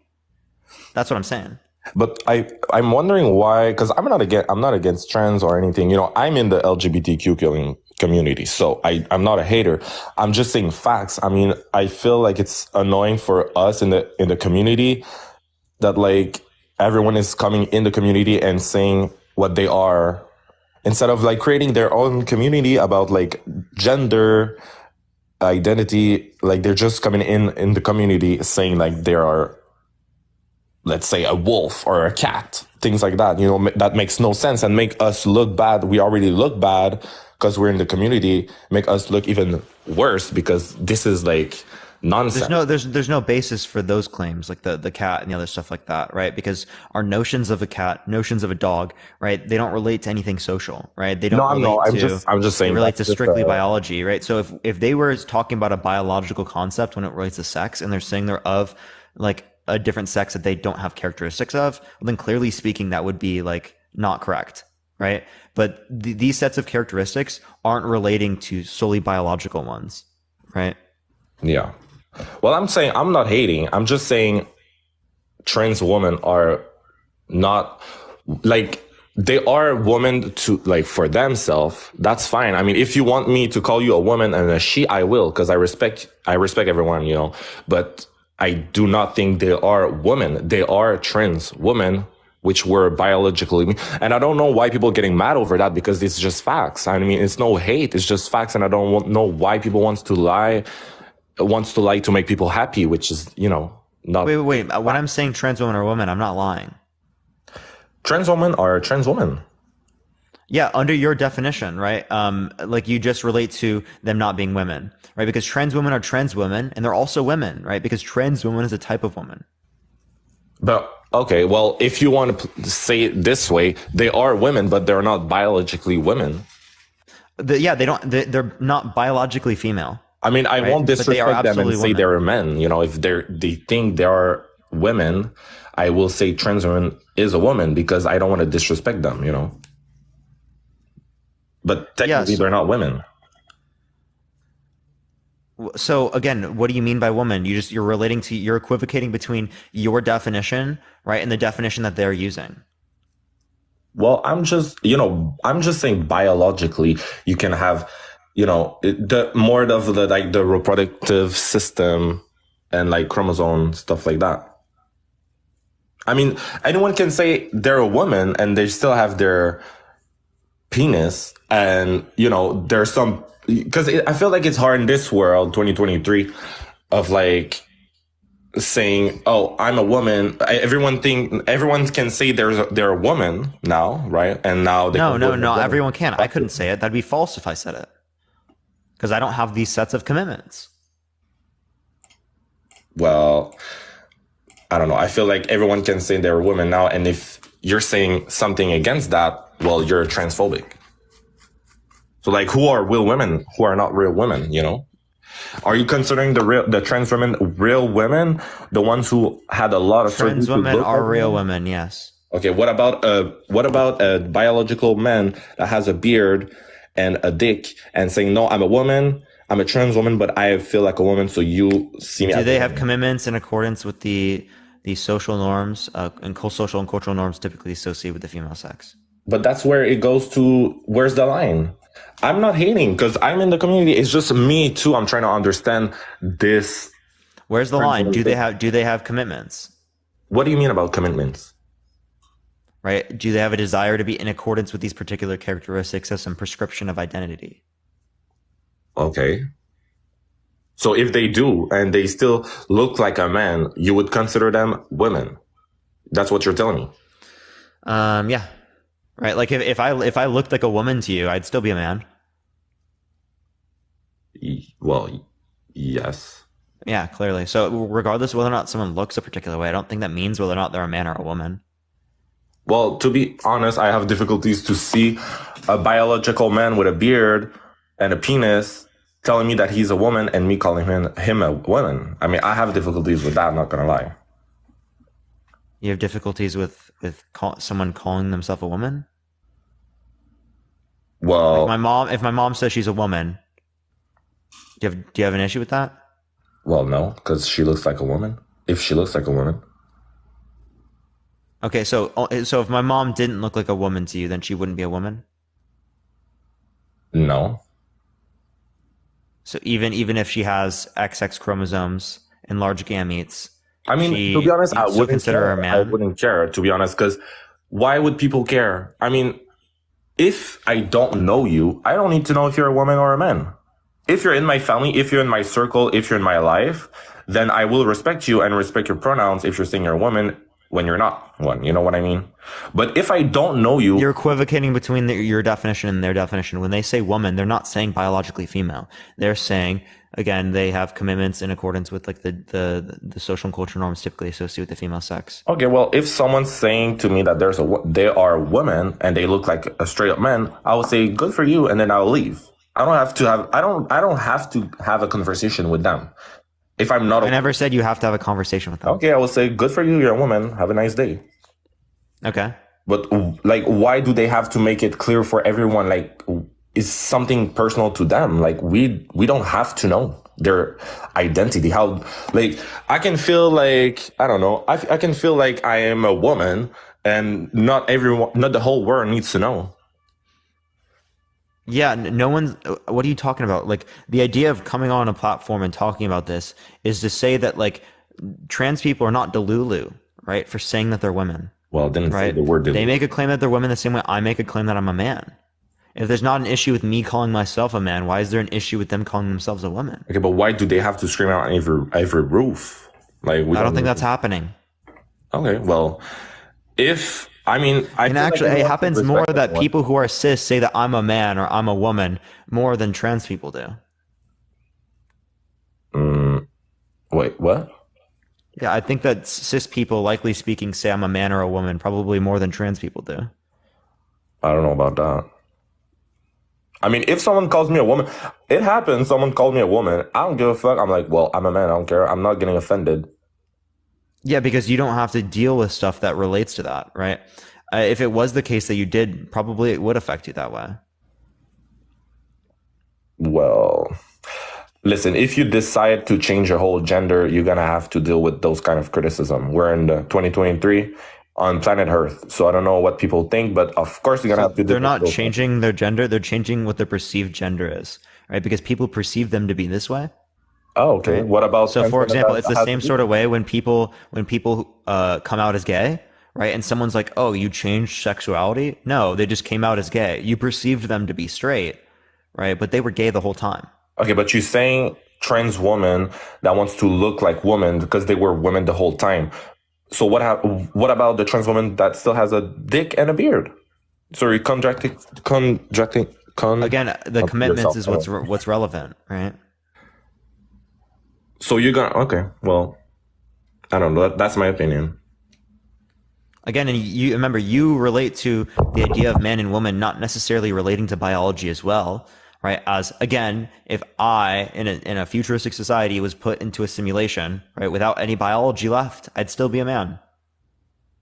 That's what I'm saying. But I'm wondering why, because I'm not against trans or anything. I'm in the LGBTQ community, so I'm not a hater. I'm just saying facts. I mean, I feel like it's annoying for us in the community that, like, everyone is coming in the community and saying what they are instead of, like, creating their own community about, like, gender identity. Like, they're just coming in the community saying, like, they are, let's say, a wolf or a cat, things like that. That makes no sense and make us look bad. We already look bad because we're in the community, make us look even worse because this is, like, nonsense. There's no basis for those claims, like the cat and the other stuff like that, right? Because our notions of a cat, notions of a dog, right? They don't relate to anything social, right? They don't. I'm just saying. They relate to strictly biology, right? So if they were talking about a biological concept when it relates to sex, and they're saying they're of, like, a different sex that they don't have characteristics of, well, then clearly speaking, that would be, like, not correct, right? But these sets of characteristics aren't relating to solely biological ones, right? Yeah. Well, I'm saying I'm not hating. I'm just saying trans women are not, like, they are women to, like, for themselves. That's fine. I mean, if you want me to call you a woman and a she, I will, because I respect everyone, but I do not think they are women. They are trans women, which were biologically. And I don't know why people are getting mad over that, because it's just facts. I mean, it's no hate. It's just facts. And I don't know why people wants to lie to make people happy, which is, not. Wait. When I'm saying trans women are women, I'm not lying. Trans women are trans women. Yeah, under your definition, right? Like you just relate to them not being women, right? Because trans women are trans women and they're also women, right? Because trans woman is a type of woman. But okay, well, if you want to say it this way, they are women, but they're not biologically women. They're not biologically female. I mean, I won't disrespect them and say women. they're men. You know, if they think they are women, I will say trans woman is a woman because I don't want to disrespect them, you know. But technically, they're not women. So again, what do you mean by woman? You're equivocating between your definition, right, and the definition that they're using. Well, I'm just saying biologically, you can have, the more of the reproductive system and like chromosome stuff like that. I mean, anyone can say they're a woman and they still have their penis, and there's some, because I feel like it's hard in this world 2023 of like saying, oh, I'm a woman. Everyone can say they're a woman now, right? And now no, everyone can. I couldn't say it. That'd be false if I said it, because I don't have these sets of commitments. Well, I don't know. I feel like everyone can say they're a woman now, and if you're saying something against that, well, you're transphobic. So like, who are real women? Who are not real women? Are you considering the trans women real women? The ones who had a lot of trans women are real women, yes. Okay, what about a biological man that has a beard and a dick and saying, no, I'm a woman, I'm a trans woman, but I feel like a woman, so you see me as a woman? Do they have commitments in accordance with the social norms and social and cultural norms typically associated with the female sex? But that's where it goes to, where's the line? I'm not hating because I'm in the community. It's just me too. I'm trying to understand this. Where's the line? Do they have commitments? What do you mean about commitments? Right? Do they have a desire to be in accordance with these particular characteristics as some prescription of identity? Okay. So if they do and they still look like a man, you would consider them women. That's what you're telling me. Yeah. Right, like if I looked like a woman to you, I'd still be a man. Well, yes. Yeah, clearly. So regardless of whether or not someone looks a particular way, I don't think that means whether or not they're a man or a woman. Well, to be honest, I have difficulties to see a biological man with a beard and a penis telling me that he's a woman and me calling him a woman. I mean, I have difficulties with that, I'm not gonna lie. You have difficulties with someone calling themselves a woman? Well, like if my mom says she's a woman, do you have an issue with that? Well, no, because she looks like a woman. If she looks like a woman. Okay, so if my mom didn't look like a woman to you, then she wouldn't be a woman? No. So even if she has XX chromosomes and large gametes, I mean, to be honest, I wouldn't consider her a man. I wouldn't care, to be honest, because why would people care? I mean, if I don't know you, I don't need to know if you're a woman or a man. If you're in my family, if you're in my circle, if you're in my life, then I will respect you and respect your pronouns if you're saying you're a woman when you're not one. You know what I mean? But if I don't know you... You're equivocating between your definition and their definition. When they say woman, they're not saying biologically female. They're saying, again, they have commitments in accordance with like the social and cultural norms typically associated with the female sex. Okay, well, if someone's saying to me that they are women and they look like a straight up man, I will say good for you, and then I'll leave. I don't have to have a conversation with them. If I'm not, I never said you have to have a conversation with them. Okay, I will say good for you. You're a woman. Have a nice day. Okay. But like, why do they have to make it clear for everyone? Like, it's something personal to them. Like, we don't have to know their identity. How, like, I can feel like, I don't know. I can feel like I am a woman, and not the whole world needs to know. Yeah, no one's... What are you talking about? Like, the idea of coming on a platform and talking about this is to say that, like, trans people are not delulu, right, for saying that they're women. Well, didn't say the word delulu. They make a claim that they're women the same way I make a claim that I'm a man. If there's not an issue with me calling myself a man, why is there an issue with them calling themselves a woman? Okay, but why do they have to scream out on every roof? Like, I don't think that's happening. Okay, well, if I mean, and actually, it happens more that people who are cis say that I'm a man or I'm a woman more than trans people do. Wait, what? Yeah, I think that cis people, likely speaking, say I'm a man or a woman probably more than trans people do. I don't know about that. I mean, if someone calls me a woman, it happens. Someone called me a woman. I don't give a fuck. I'm like, well, I'm a man. I don't care. I'm not getting offended. Yeah, because you don't have to deal with stuff that relates to that, right? If it was the case that you did, probably it would affect you that way. Well, listen, if you decide to change your whole gender, you're going to have to deal with those kind of criticism. We're in the 2023 on planet Earth. So I don't know what people think, but of course you're going to have to deal with they're not changing their gender. They're changing what their perceived gender is, right? Because people perceive them to be this way. Oh, okay. Right? What about... So for example, it's the same sort of way when people come out as gay, right? And someone's like, oh, you changed sexuality? No, they just came out as gay. You perceived them to be straight, right? But they were gay the whole time. Okay, but you're saying trans woman that wants to look like woman because they were women the whole time. So what about the trans woman that still has a dick and a beard? So you're conjecting again, the commitments is what's relevant, right? So you're gonna... Okay, well, I don't know. That's my opinion. Again, and you remember, you relate to the idea of man and woman not necessarily relating to biology as well, right? As, again, if I, in a futuristic society, was put into a simulation, right, without any biology left, I'd still be a man.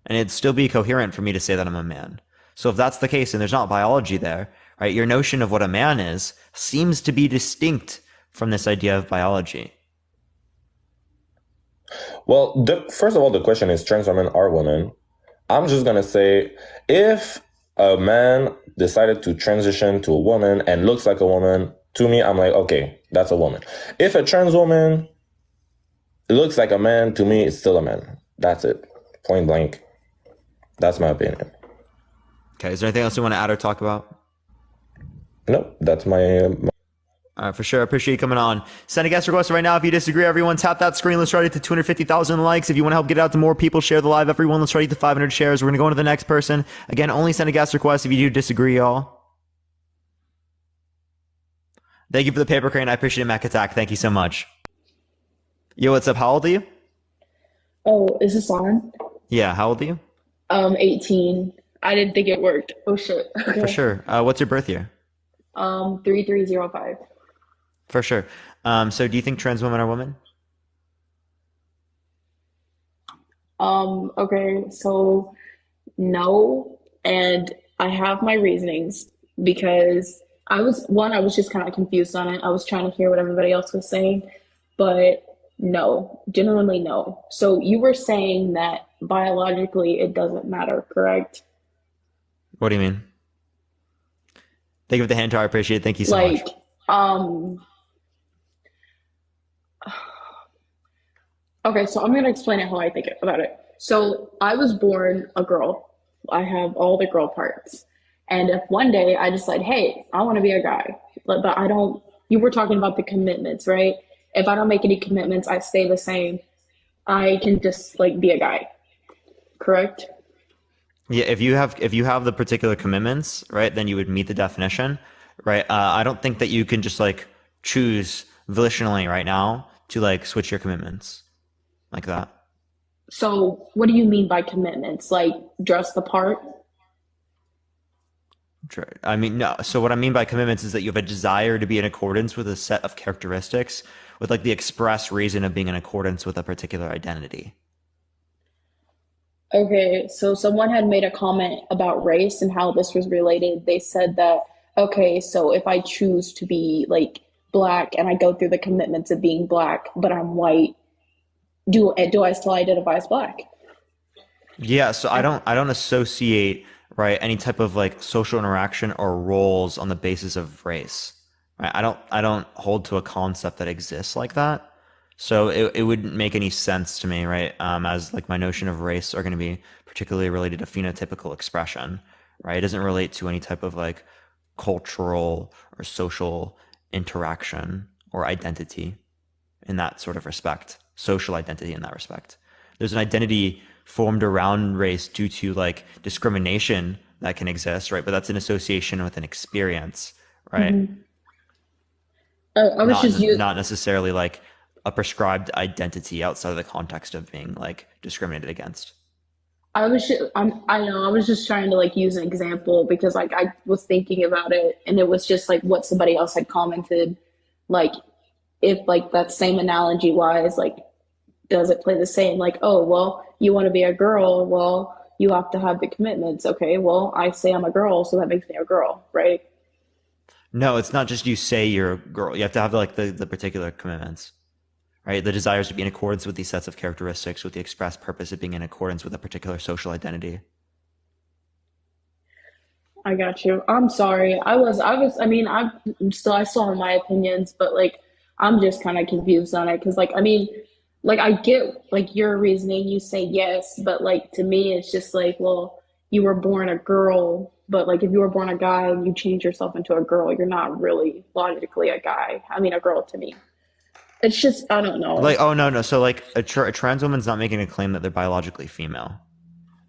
And it'd still be coherent for me to say that I'm a man. So if that's the case and there's not biology there, right, your notion of what a man is seems to be distinct from this idea of biology. Well, first of all, the question is trans women are women. I'm just going to say, if a man decided to transition to a woman and looks like a woman, to me, I'm like, okay, that's a woman. If a trans woman looks like a man, to me, it's still a man. That's it. Point blank. That's my opinion. Okay, is there anything else you want to add or talk about? No, that's my All right, for sure. I appreciate you coming on. Send a guest request right now if you disagree. Everyone, tap that screen. Let's try to get to 250,000 likes. If you want to help get it out to more people, share the live. Everyone, let's try to get to 500 shares. We're going to go on to the next person. Again, only send a guest request if you do disagree, y'all. Thank you for the paper crane. I appreciate it, Mac Attack. Thank you so much. Yo, what's up? How old are you? Oh, is this on? Yeah, how old are you? 18. I didn't think it worked. Oh, shit. Okay. For sure. What's your birth year? 3305. For sure. So do you think trans women are women? Okay, so no, and I have my reasonings because I was just kind of confused on it. I was trying to hear what everybody else was saying, but no, genuinely no. So you were saying that biologically it doesn't matter, correct? What do you mean? Thank you for the hand, I appreciate it. Thank you so much. Okay, so I'm going to explain it how I think about it. So I was born a girl. I have all the girl parts. And if one day I decide, hey, I want to be a guy, but I don't, you were talking about the commitments, right? If I don't make any commitments, I stay the same. I can just like be a guy, correct? Yeah, if you have the particular commitments, right, then you would meet the definition, right? I don't think that you can just like choose volitionally right now to like switch your commitments like that. So what do you mean by commitments? Like dress the part? I mean, no. So what I mean by commitments is that you have a desire to be in accordance with a set of characteristics with like the express reason of being in accordance with a particular identity. Okay, so someone had made a comment about race and how this was related. They said that, okay, so if I choose to be like black and I go through the commitments of being black, but I'm white, do I still identify as black? Yeah, so I don't associate, right, any type of like social interaction or roles on the basis of race. Right? I don't hold to a concept that exists like that. So it wouldn't make any sense to me, right? As like my notion of race are going to be particularly related to phenotypical expression, right? It doesn't relate to any type of like cultural or social interaction or identity in that sort of respect, social identity in that respect. There's an identity formed around race due to like discrimination that can exist, right? But that's an association with an experience, right? Mm-hmm. I was not necessarily like a prescribed identity outside of the context of being like discriminated against. I know. I was just trying to like use an example because like I was thinking about it, and it was just like what somebody else had commented. Like, if like that same analogy wise, like, does it play the same? Like, oh well, you want to be a girl, well, you have to have the commitments. Okay, well, I say I'm a girl, so that makes me a girl, right? No, it's not just you say you're a girl. You have to have like the particular commitments. Right, the desires to be in accordance with these sets of characteristics, with the express purpose of being in accordance with a particular social identity. I got you. I'm sorry. I mean, I still have my opinions, but like, I'm just kind of confused on it because, like, I mean, like, I get like your reasoning. You say yes, but like to me, it's just like, well, you were born a girl, but like if you were born a guy and you change yourself into a girl, you're not really logically a guy. I mean, a girl to me. It's just, I don't know. Like, oh, no. So like a trans woman's not making a claim that they're biologically female,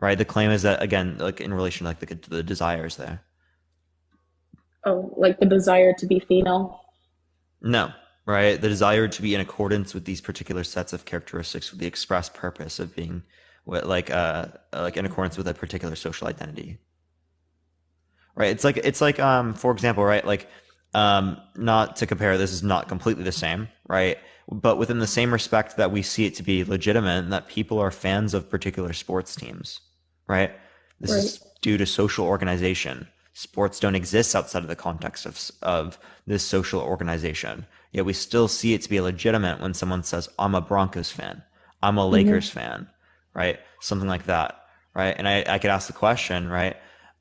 right? The claim is that, again, like in relation to like the desires there. Oh, like the desire to be female? No, right? The desire to be in accordance with these particular sets of characteristics with the express purpose of being like in accordance with a particular social identity. Right? It's like for example, right? Like, not to compare, this is not completely the same, right? But within the same respect that we see it to be legitimate and that people are fans of particular sports teams, right? This is due to social organization. Sports don't exist outside of the context of this social organization. Yet we still see it to be legitimate when someone says, I'm a Broncos fan, I'm a Lakers fan, right? Something like that, right? And I could ask the question, right?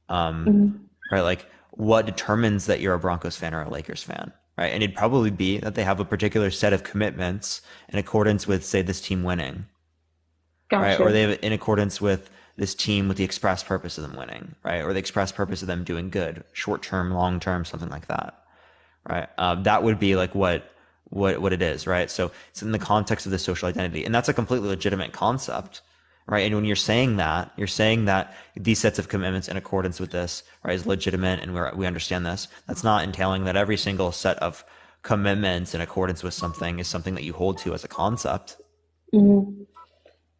Right, like, what determines that you're a Broncos fan or a Lakers fan, right? And it'd probably be that they have a particular set of commitments in accordance with, say, this team winning, right? Or they have in accordance with this team with the express purpose of them winning, right? Or the express purpose of them doing good, short-term, long-term, something like that, right? That would be like what it is, right? So it's in the context of the social identity, and that's a completely legitimate concept. Right. And when you're saying that these sets of commitments in accordance with this, right, is legitimate and we understand this, that's not entailing that every single set of commitments in accordance with something is something that you hold to as a concept. Mm-hmm.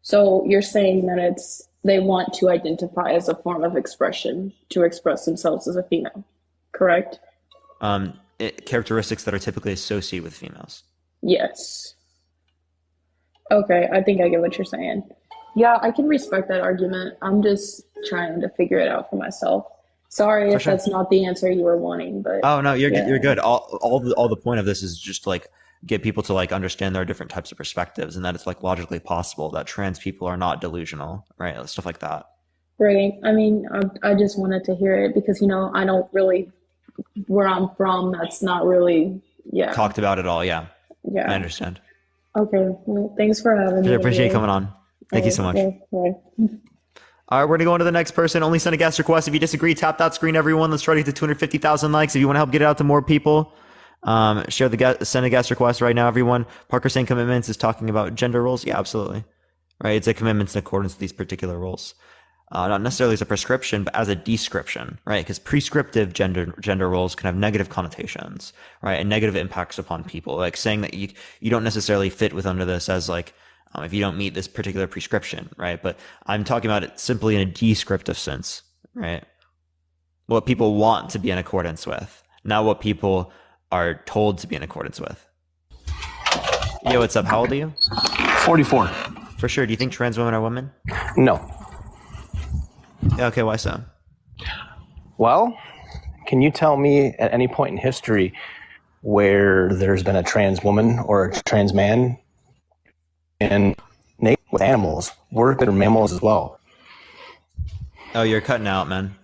So you're saying that they want to identify as a form of expression to express themselves as a female, correct? Characteristics that are typically associated with females. Yes. Okay, I think I get what you're saying. Yeah, I can respect that argument. I'm just trying to figure it out for myself. Sorry if that's not the answer you were wanting, but oh no, you're good. All the point of this is just to like get people to like understand there are different types of perspectives and that it's like logically possible that trans people are not delusional, right? Stuff like that. Right. I mean, I just wanted to hear it because I don't really where I'm from. That's not really talked about at all. Yeah. Yeah. I understand. Okay. Well, thanks for having me. I appreciate you coming on. Thank you so much. All right, we're going to go on to the next person. Only send a guest request. If you disagree, tap that screen, everyone. Let's try to get to 250,000 likes. If you want to help get it out to more people, send a guest request right now, everyone. Parker saying commitments is talking about gender roles. Yeah, absolutely. Right. It's a commitments in accordance with these particular roles. Not necessarily as a prescription, but as a description, right? Because prescriptive gender roles can have negative connotations, right? And negative impacts upon people. Like saying that you don't necessarily fit with under this as like, if you don't meet this particular prescription, right? But I'm talking about it simply in a descriptive sense, right? What people want to be in accordance with, not what people are told to be in accordance with. Yo, what's up? How old are you? 44. For sure. Do you think trans women are women? No. Yeah, okay, why so? Well, can you tell me at any point in history where there's been a trans woman or a trans man and with animals? We're mammals as well. Oh, you're cutting out, man.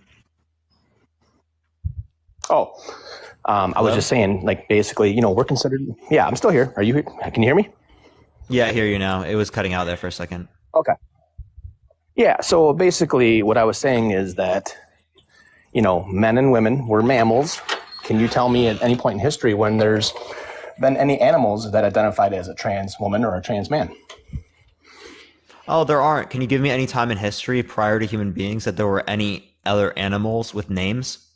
Oh, I was just saying, like, basically, we're considered. Yeah, I'm still here. Are you? Can you hear me? Yeah, I hear you now. It was cutting out there for a second. Okay. Yeah. So basically, what I was saying is that, men and women, we're mammals. Can you tell me at any point in history when there's been any animals that identified as a trans woman or a trans man? Oh, there aren't. Can you give me any time in history prior to human beings that there were any other animals with names?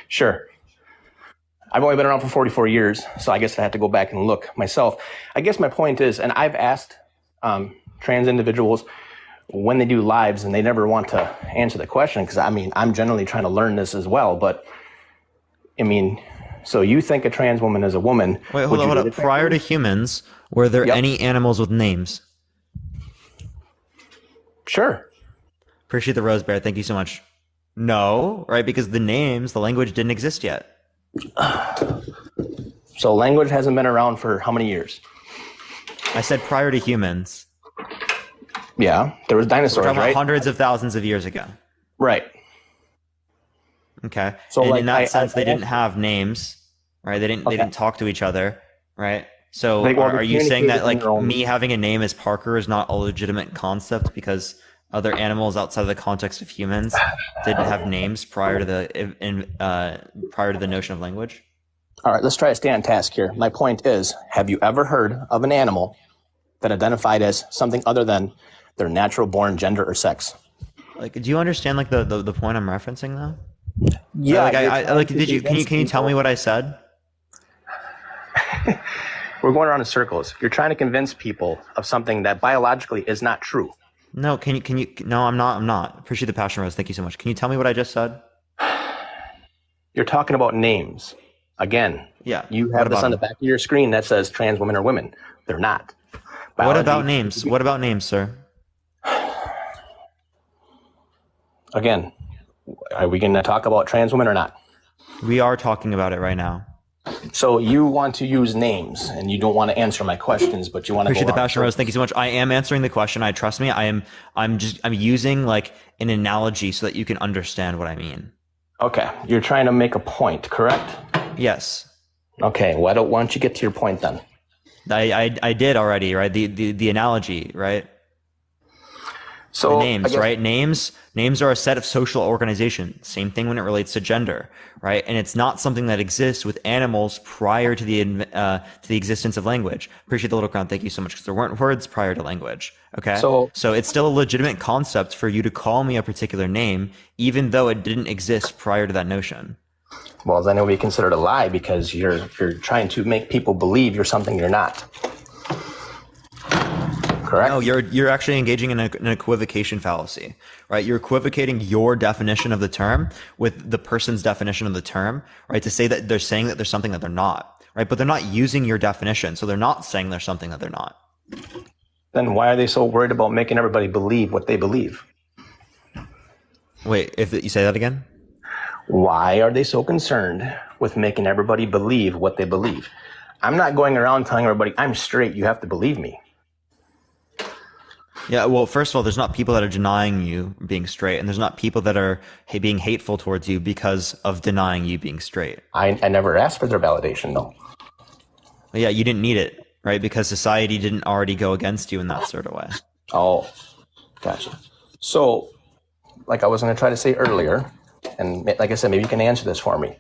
Sure. I've only been around for 44 years, so I guess I have to go back and look myself. I guess my point is, and I've asked trans individuals when they do lives, and they never want to answer the question, because I mean, I'm generally trying to learn this as well, but I mean, so you think a trans woman is a woman. Wait, hold on. Prior to humans, were there any animals with names? Sure. Appreciate the rose bear. Thank you so much. No, right? Because the language didn't exist yet. So language hasn't been around for how many years? I said prior to humans. Yeah, there was dinosaurs, We're talking right? about hundreds of thousands of years ago. Right. Okay. So and like, in that sense, they didn't have names, right? They didn't talk to each other, right? So are you saying that like me having a name as Parker is not a legitimate concept because other animals outside of the context of humans didn't have names prior to the notion of language? All right, let's try to stay on task here. My point is, have you ever heard of an animal that identified as something other than their natural born gender or sex? Like, do you understand like the point I'm referencing though? Yeah. Like, can you tell me what I said? We're going around in circles. You're trying to convince people of something that biologically is not true. No, no, I'm not. Appreciate the passion, Rose. Thank you so much. Can you tell me what I just said? You're talking about names. Again, yeah. You have this on the back of your screen that says trans women are women. They're not. What about names? What about names, sir? Again, are we going to talk about trans women or not? We are talking about it right now. So you want to use names and you don't want to answer my questions, but you want to appreciate the passion, Rose. Thank you so much. I am answering the question. Trust me. I'm using like an analogy so that you can understand what I mean. Okay. You're trying to make a point, correct? Yes. Okay. Why don't you get to your point then? I did already, right? The analogy, right? So the names, right? Names are a set of social organization. Same thing when it relates to gender, right? And it's not something that exists with animals prior to the existence of language. Appreciate the little crown. Thank you so much, because there weren't words prior to language. Okay, so it's still a legitimate concept for you to call me a particular name, even though it didn't exist prior to that notion. Well, then it would be considered a lie because you're trying to make people believe you're something you're not. Correct? No, you're actually engaging in an equivocation fallacy, right? You're equivocating your definition of the term with the person's definition of the term, right? To say that they're saying that there's something that they're not, right? But they're not using your definition, so they're not saying there's something that they're not. Then why are they so worried about making everybody believe what they believe? Wait, if you say that again? Why are they so concerned with making everybody believe what they believe? I'm not going around telling everybody, I'm straight, you have to believe me. Yeah, well, first of all, there's not people that are denying you being straight, and there's not people that are being hateful towards you because of denying you being straight. I never asked for their validation, though. Yeah, you didn't need it, right? Because society didn't already go against you in that sort of way. Oh, gotcha. So, like I was going to try to say earlier, and like I said, maybe you can answer this for me.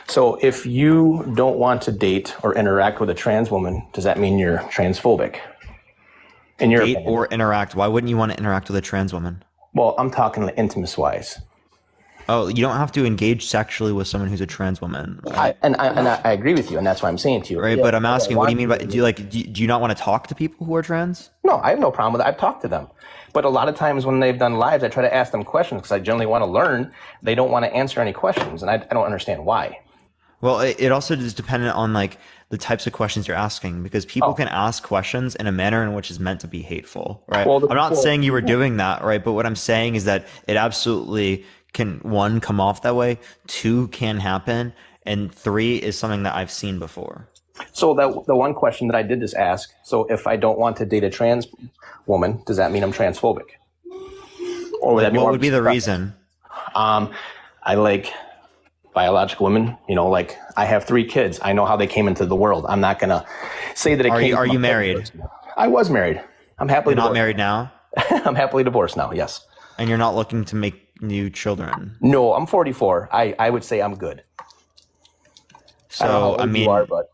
So if you don't want to date or interact with a trans woman, does that mean you're transphobic? In your date or interact? Why wouldn't you want to interact with a trans woman? Well, I'm talking intimacy-wise. Oh, you don't have to engage sexually with someone who's a trans woman. I agree with you, and that's why I'm saying to you. Right, yeah, but I'm asking, what do you mean by? Do you not want to talk to people who are trans? No, I have no problem with it. I've talked to them, but a lot of times when they've done lives, I try to ask them questions because I generally want to learn. They don't want to answer any questions, and I don't understand why. Well, it also is dependent on like the types of questions you're asking, because people can ask questions in a manner in which is meant to be hateful, right? Well, I'm not saying you were doing that, right? But what I'm saying is that it absolutely can, 1, come off that way, 2, can happen, and 3 is something that I've seen before. So the one question that I did just ask, so if I don't want to date a trans woman, does that mean I'm transphobic? Or would that be what would be the reason? I like biological women, like I have 3 kids. I know how they came into the world. I'm not going to say that it came. Are you married? I was married. I'm happily divorced. Not married now? I'm happily divorced now, yes. And you're not looking to make new children? No, I'm 44. I would say I'm good. So, I mean, you are, but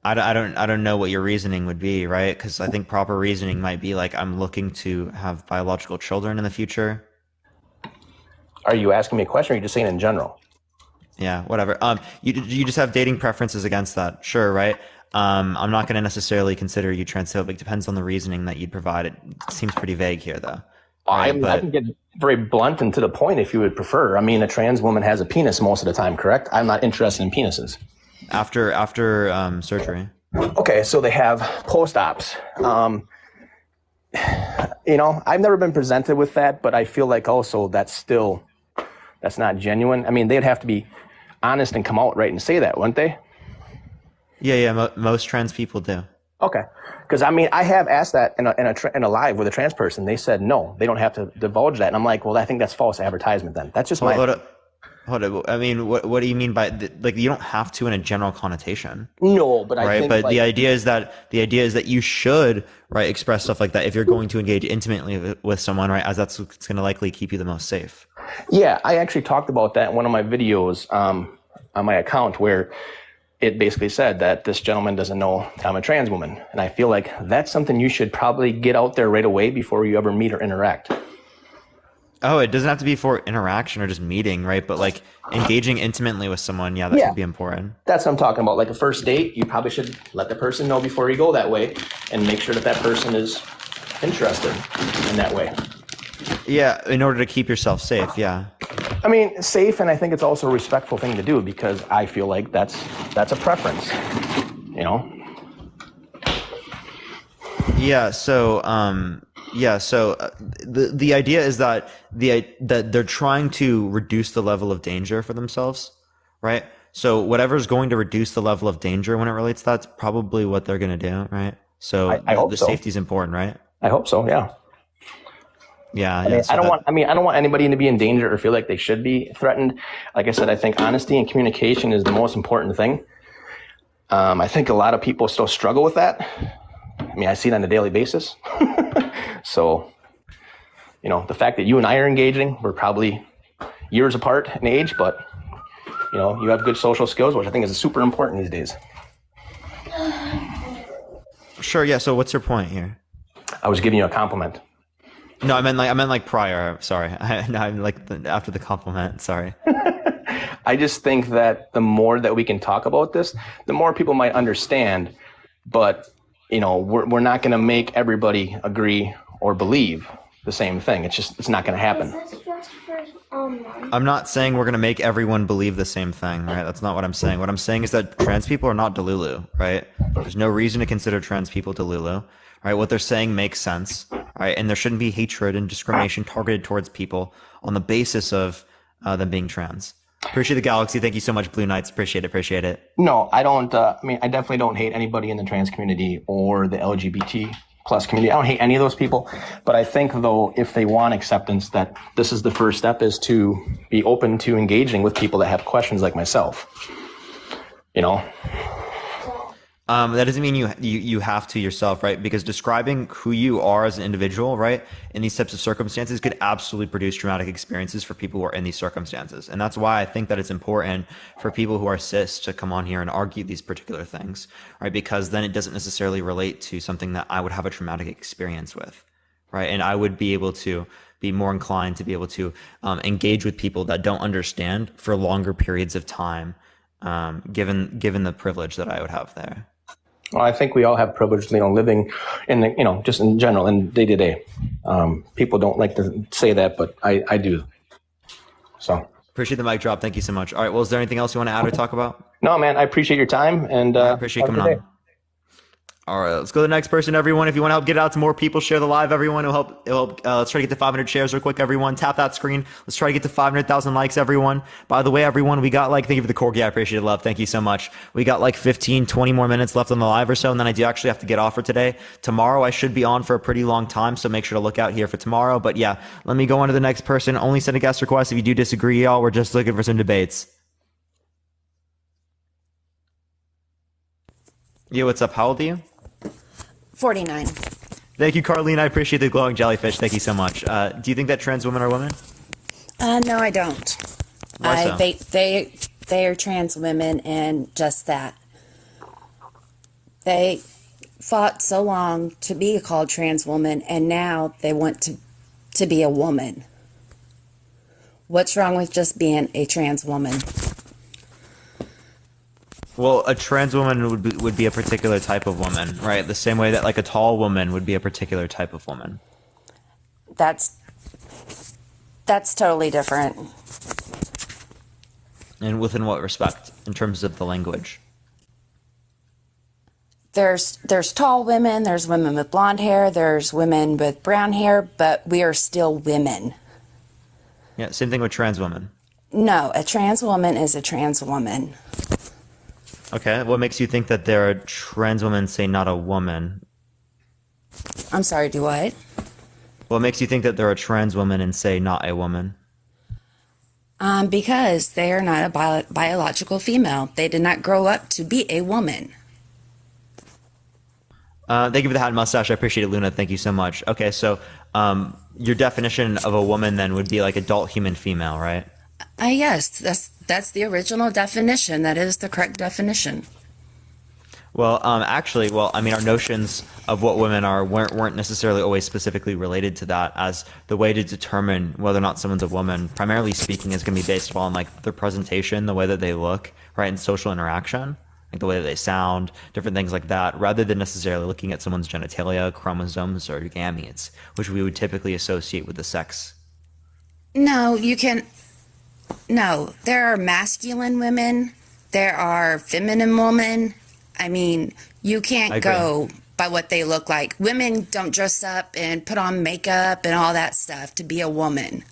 I don't know what your reasoning would be, right? Because I think proper reasoning might be like, I'm looking to have biological children in the future. Are you asking me a question, or are you just saying in general? Yeah, whatever. You just have dating preferences against that, sure, right? I'm not going to necessarily consider you transphobic. Depends on the reasoning that you'd provide. It seems pretty vague here, though. Right? I can get very blunt and to the point if you would prefer. I mean, a trans woman has a penis most of the time, correct? I'm not interested in penises. After surgery. Okay, so they have post-ops. You know, I've never been presented with that, but I feel like also that's not genuine. I mean, they'd have to be honest and come out right and say that, wouldn't they? Yeah. Most trans people do. Okay, because I mean, I have asked that in a live with a trans person. They said no, they don't have to divulge that, and I'm like, well, I think that's false advertisement. Then that's just Hold up. I mean, what do you mean by like you don't have to in a general connotation? No, but I think, but the idea is that you should express stuff like that if you're going to engage intimately with someone, right? As that's what's going to likely keep you the most safe. Yeah, I actually talked about that in one of my videos on my account where it basically said that this gentleman doesn't know I'm a trans woman. And I feel like that's something you should probably get out there right away before you ever meet or interact. Oh, it doesn't have to be for interaction or just meeting, right? But like engaging intimately with someone, that could be important. That's what I'm talking about. Like a first date, you probably should let the person know before you go that way and make sure that person is interested in that way. Yeah, in order to keep yourself safe, yeah. I mean, safe, and I think it's also a respectful thing to do because I feel like that's a preference, you know? Yeah, so the idea is that that they're trying to reduce the level of danger for themselves, right? So whatever's going to reduce the level of danger when it relates to that's probably what they're going to do, right? So I hope the so. safety is important, right? I hope so, yeah. Yeah, I don't want anybody to be in danger or feel like they should be threatened. Like I said, I think honesty and communication is the most important thing. I think a lot of people still struggle with that. I mean, I see it on a daily basis. So, you know, the fact that you and I are engaging, we're probably years apart in age, but, you know, you have good social skills, which I think is super important these days. Sure, yeah. So what's your point here? I was giving you a compliment. No, I meant like prior. Sorry, I'm like after the compliment. Sorry. I just think that the more that we can talk about this, the more people might understand. But you know, we're not going to make everybody agree or believe the same thing. It's not going to happen. I'm not saying we're going to make everyone believe the same thing, right? That's not what I'm saying. What I'm saying is that trans people are not Delulu, right? There's no reason to consider trans people Delulu, right? What they're saying makes sense, right? And there shouldn't be hatred and discrimination targeted towards people on the basis of them being trans. Appreciate the galaxy. Thank you so much, Blue Knights. Appreciate it. No, I don't. I mean, I definitely don't hate anybody in the trans community or the LGBT plus community. I don't hate any of those people. But I think, though, if they want acceptance, that this is the first step is to be open to engaging with people that have questions like myself. You know? That doesn't mean you have to yourself, right? Because describing who you are as an individual, right, in these types of circumstances could absolutely produce traumatic experiences for people who are in these circumstances. And that's why I think that it's important for people who are cis to come on here and argue these particular things, right? Because then it doesn't necessarily relate to something that I would have a traumatic experience with, right? And I would be able to be more inclined to be able to engage with people that don't understand for longer periods of time, given the privilege that I would have there. Well, I think we all have privilege, you know, living in the, you know, just in general, in day to day. People don't like to say that, but I do. So appreciate the mic drop. Thank you so much. All right. Well, is there anything else you want to add or talk about? No, man. I appreciate your time and I appreciate you coming on. All right, let's go to the next person, everyone. If you want to help get it out to more people, share the live, everyone. It'll help. Let's try to get to 500 shares real quick, everyone. Tap that screen. Let's try to get to 500,000 likes, everyone. By the way, everyone, we got thank you for the corgi. I appreciate it, love. Thank you so much. We got 15, 20 more minutes left on the live or so, and then I do actually have to get off for today. Tomorrow, I should be on for a pretty long time, so make sure to look out here for tomorrow. But yeah, let me go on to the next person. Only send a guest request if you do disagree, y'all. We're just looking for some debates. Yo, what's up? How old are you? 49. Thank you, Carlene. I appreciate the glowing jellyfish. Thank you so much. Do you think that trans women are women? No, I don't. Why so? They are trans women and just that. They fought so long to be called trans woman, and now they want to be a woman. What's wrong with just being a trans woman? Well, a trans woman would be a particular type of woman, right? The same way that like a tall woman would be a particular type of woman. That's totally different. And within what respect, in terms of the language? There's tall women, there's women with blonde hair, there's women with brown hair, but we are still women. Yeah, same thing with trans women. No, a trans woman is a trans woman. Okay, what makes you think that there are trans women, say not a woman? I'm sorry, do what? What makes you think that there are trans women and say not a woman? Because they are not a biological female. They did not grow up to be a woman. Thank you for the hat and mustache. I appreciate it, Luna. Thank you so much. Okay, so your definition of a woman then would be like adult human female, right? Yes, that's the original definition. That is the correct definition. Well, actually, I mean, our notions of what women are weren't necessarily always specifically related to that, as the way to determine whether or not someone's a woman, primarily speaking, is going to be based upon like their presentation, the way that they look, right, and social interaction, like the way that they sound, different things like that, rather than necessarily looking at someone's genitalia, chromosomes, or gametes, which we would typically associate with the sex. No, there are masculine women, there are feminine women. I mean, you can't go by what they look like. Women don't dress up and put on makeup and all that stuff to be a woman.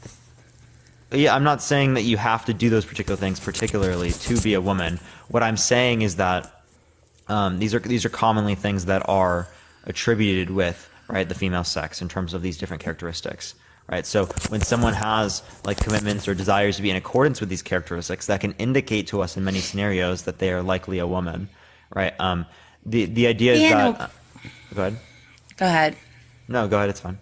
Yeah, I'm not saying that you have to do those particular things particularly to be a woman. What I'm saying is that these are commonly things that are attributed with, right, the female sex in terms of these different characteristics, right? So when someone has like commitments or desires to be in accordance with these characteristics, that can indicate to us in many scenarios that they are likely a woman, right? The idea is that go ahead. Go ahead. No, go ahead. It's fine.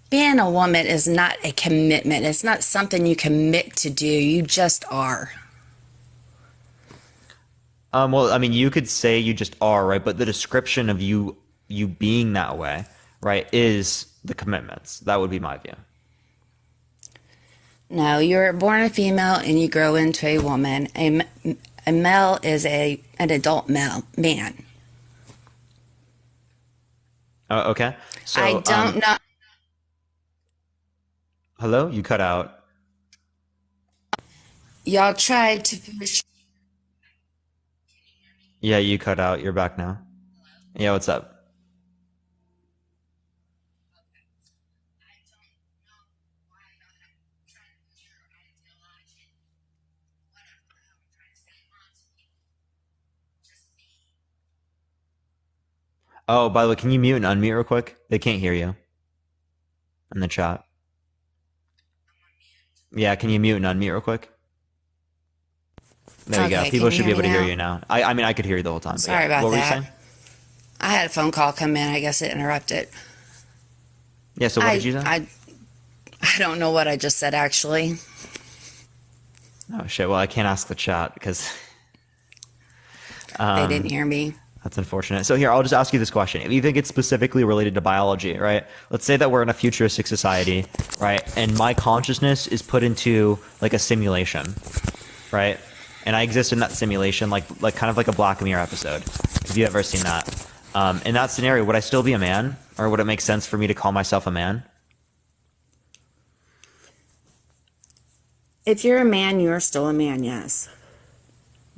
Being a woman is not a commitment. It's not something you commit to do. You just are. Well, I mean, you could say you just are, right? But the description of you being that way, right, is the commitments. That would be my view. No, you're born a female and you grow into a woman. A male is an adult man. Okay. So I don't know. Hello? You cut out. Y'all tried to push. Yeah, you cut out. You're back now. Yeah, what's up? Oh, by the way, can you mute and unmute real quick? They can't hear you in the chat. Yeah, can you mute and unmute real quick? There you go. People should be able to hear you now. I mean, I could hear you the whole time. Sorry about that. What were you saying? I had a phone call come in. I guess it interrupted. Yeah, so what did you say? I don't know what I just said, actually. Oh, shit. Well, I can't ask the chat because... they didn't hear me. That's unfortunate. So here, I'll just ask you this question. If you think it's specifically related to biology, right? Let's say that we're in a futuristic society, right? And my consciousness is put into like a simulation, right? And I exist in that simulation, like kind of like a Black Mirror episode. Have you ever seen that? In that scenario, would I still be a man? Or would it make sense for me to call myself a man? If you're a man, you are still a man, yes.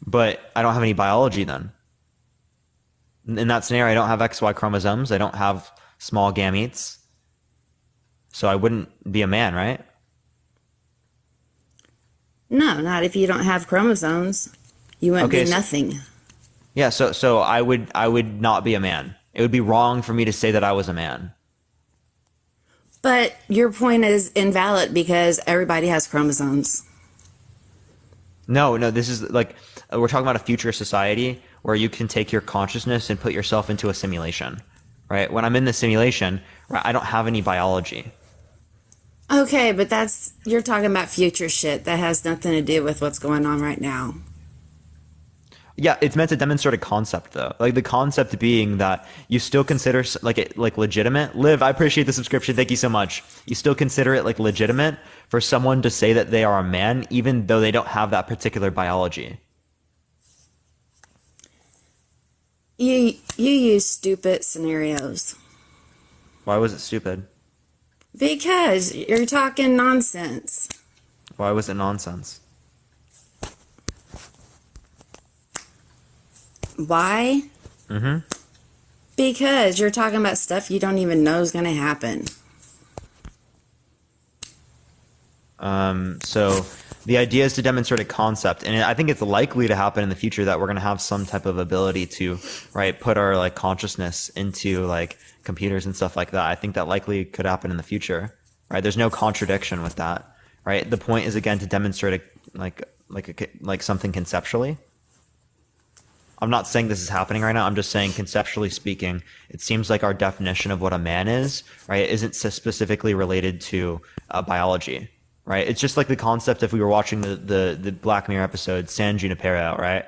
But I don't have any biology then. In that scenario, I don't have XY chromosomes. I don't have small gametes. So I wouldn't be a man, right? No, not if you don't have chromosomes. You wouldn't be nothing. Yeah, so I would not be a man. It would be wrong for me to say that I was a man. But your point is invalid because everybody has chromosomes. No, this is like, we're talking about a future society where you can take your consciousness and put yourself into a simulation, right? When I'm in the simulation, right, I don't have any biology. Okay, but you're talking about future shit. That has nothing to do with what's going on right now. Yeah, it's meant to demonstrate a concept, though. Like the concept being that you still consider like legitimate. Liv, I appreciate the subscription. Thank you so much. You still consider it like legitimate for someone to say that they are a man, even though they don't have that particular biology. You use stupid scenarios. Why was it stupid? Because you're talking nonsense. Why was it nonsense? Why? Mm-hmm. Because you're talking about stuff you don't even know is going to happen. So the idea is to demonstrate a concept, and I think it's likely to happen in the future that we're going to have some type of ability to, right, put our like consciousness into like computers and stuff like that. I think that likely could happen in the future, right? There's no contradiction with that, right? The point is again to demonstrate like something conceptually. I'm not saying this is happening right now. I'm just saying conceptually speaking, it seems like our definition of what a man is, right, isn't specifically related to biology, right? It's just like the concept if we were watching the Black Mirror episode San Junipero,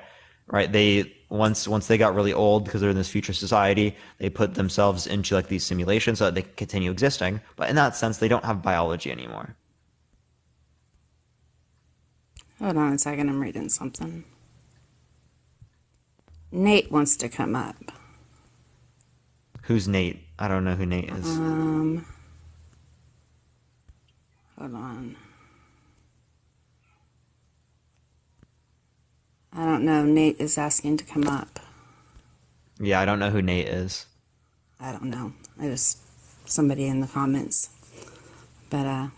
right? They once they got really old because they're in this future society, they put themselves into like these simulations so that they can continue existing. But in that sense, they don't have biology anymore. Hold on a second, I'm reading something. Nate wants to come up. Who's Nate? I don't know who Nate is. Hold on. I don't know. Nate is asking to come up. Yeah, I don't know who Nate is. I don't know. I just somebody in the comments. But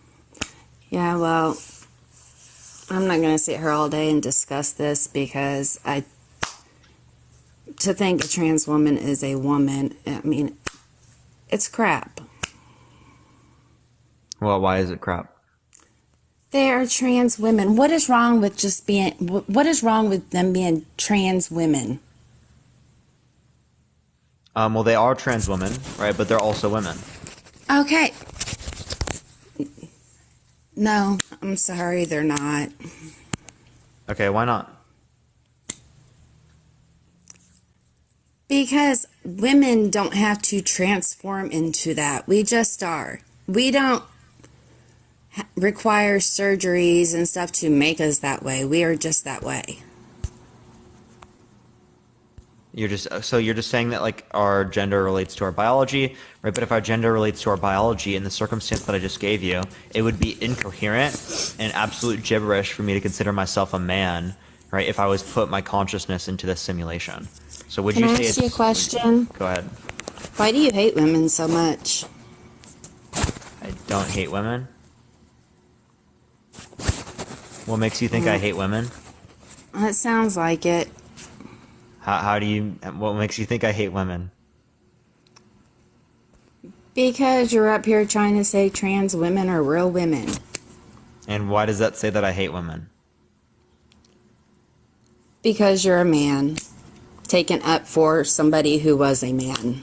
yeah, well, I'm not going to sit here all day and discuss this because to think a trans woman is a woman, I mean, it's crap. Well, why is it crap? They are trans women. What is wrong with what is wrong with them being trans women? Well, they are trans women, right? But they're also women. Okay. No, I'm sorry, they're not. Okay, why not? Because women don't have to transform into that. We just are. We don't require surgeries and stuff to make us that way. We are just that way. You're just saying that like our gender relates to our biology, right? But if our gender relates to our biology in the circumstance that I just gave you, it would be incoherent and absolute gibberish for me to consider myself a man, right? If I was put my consciousness into this simulation. So would Can you I say ask you a question? Go ahead. Why do you hate women so much? I don't hate women. What makes you think I hate women? It sounds like it. What makes you think I hate women? Because you're up here trying to say trans women are real women. And why does that say that I hate women? Because you're a man. Taken up for somebody who was a man.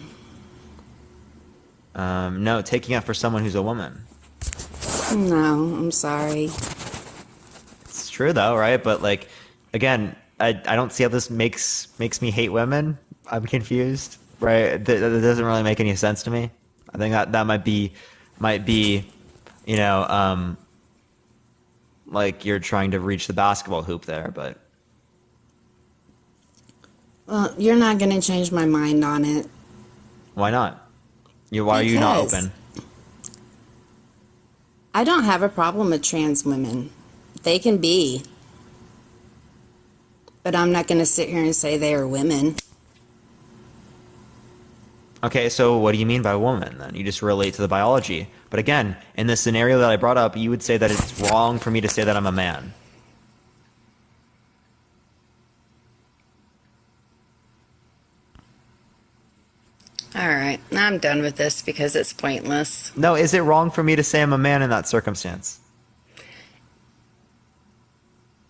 No, taking up for someone who's a woman. No, I'm sorry. It's true though, right? But like, again, I don't see how this makes me hate women. I'm confused, right? That doesn't really make any sense to me. I think that might be, you know, like you're trying to reach the basketball hoop there, but. Well, you're not going to change my mind on it. Why not? Why are you not open? I don't have a problem with trans women. They can be. But I'm not going to sit here and say they are women. Okay, so what do you mean by woman then? You just relate to the biology. But again, in the scenario that I brought up, you would say that it's wrong for me to say that I'm a man. All right, I'm done with this because it's pointless. No, is it wrong for me to say I'm a man in that circumstance?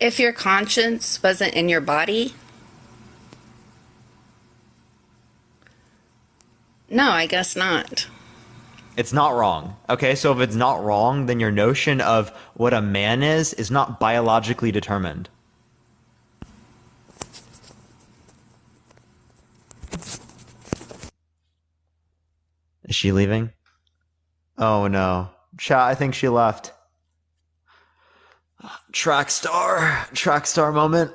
If your conscience wasn't in your body, no, I guess not. It's not wrong. Okay, so if it's not wrong, then your notion of what a man is not biologically determined. Is she leaving? Oh no. Chat, I think she left. Track star moment.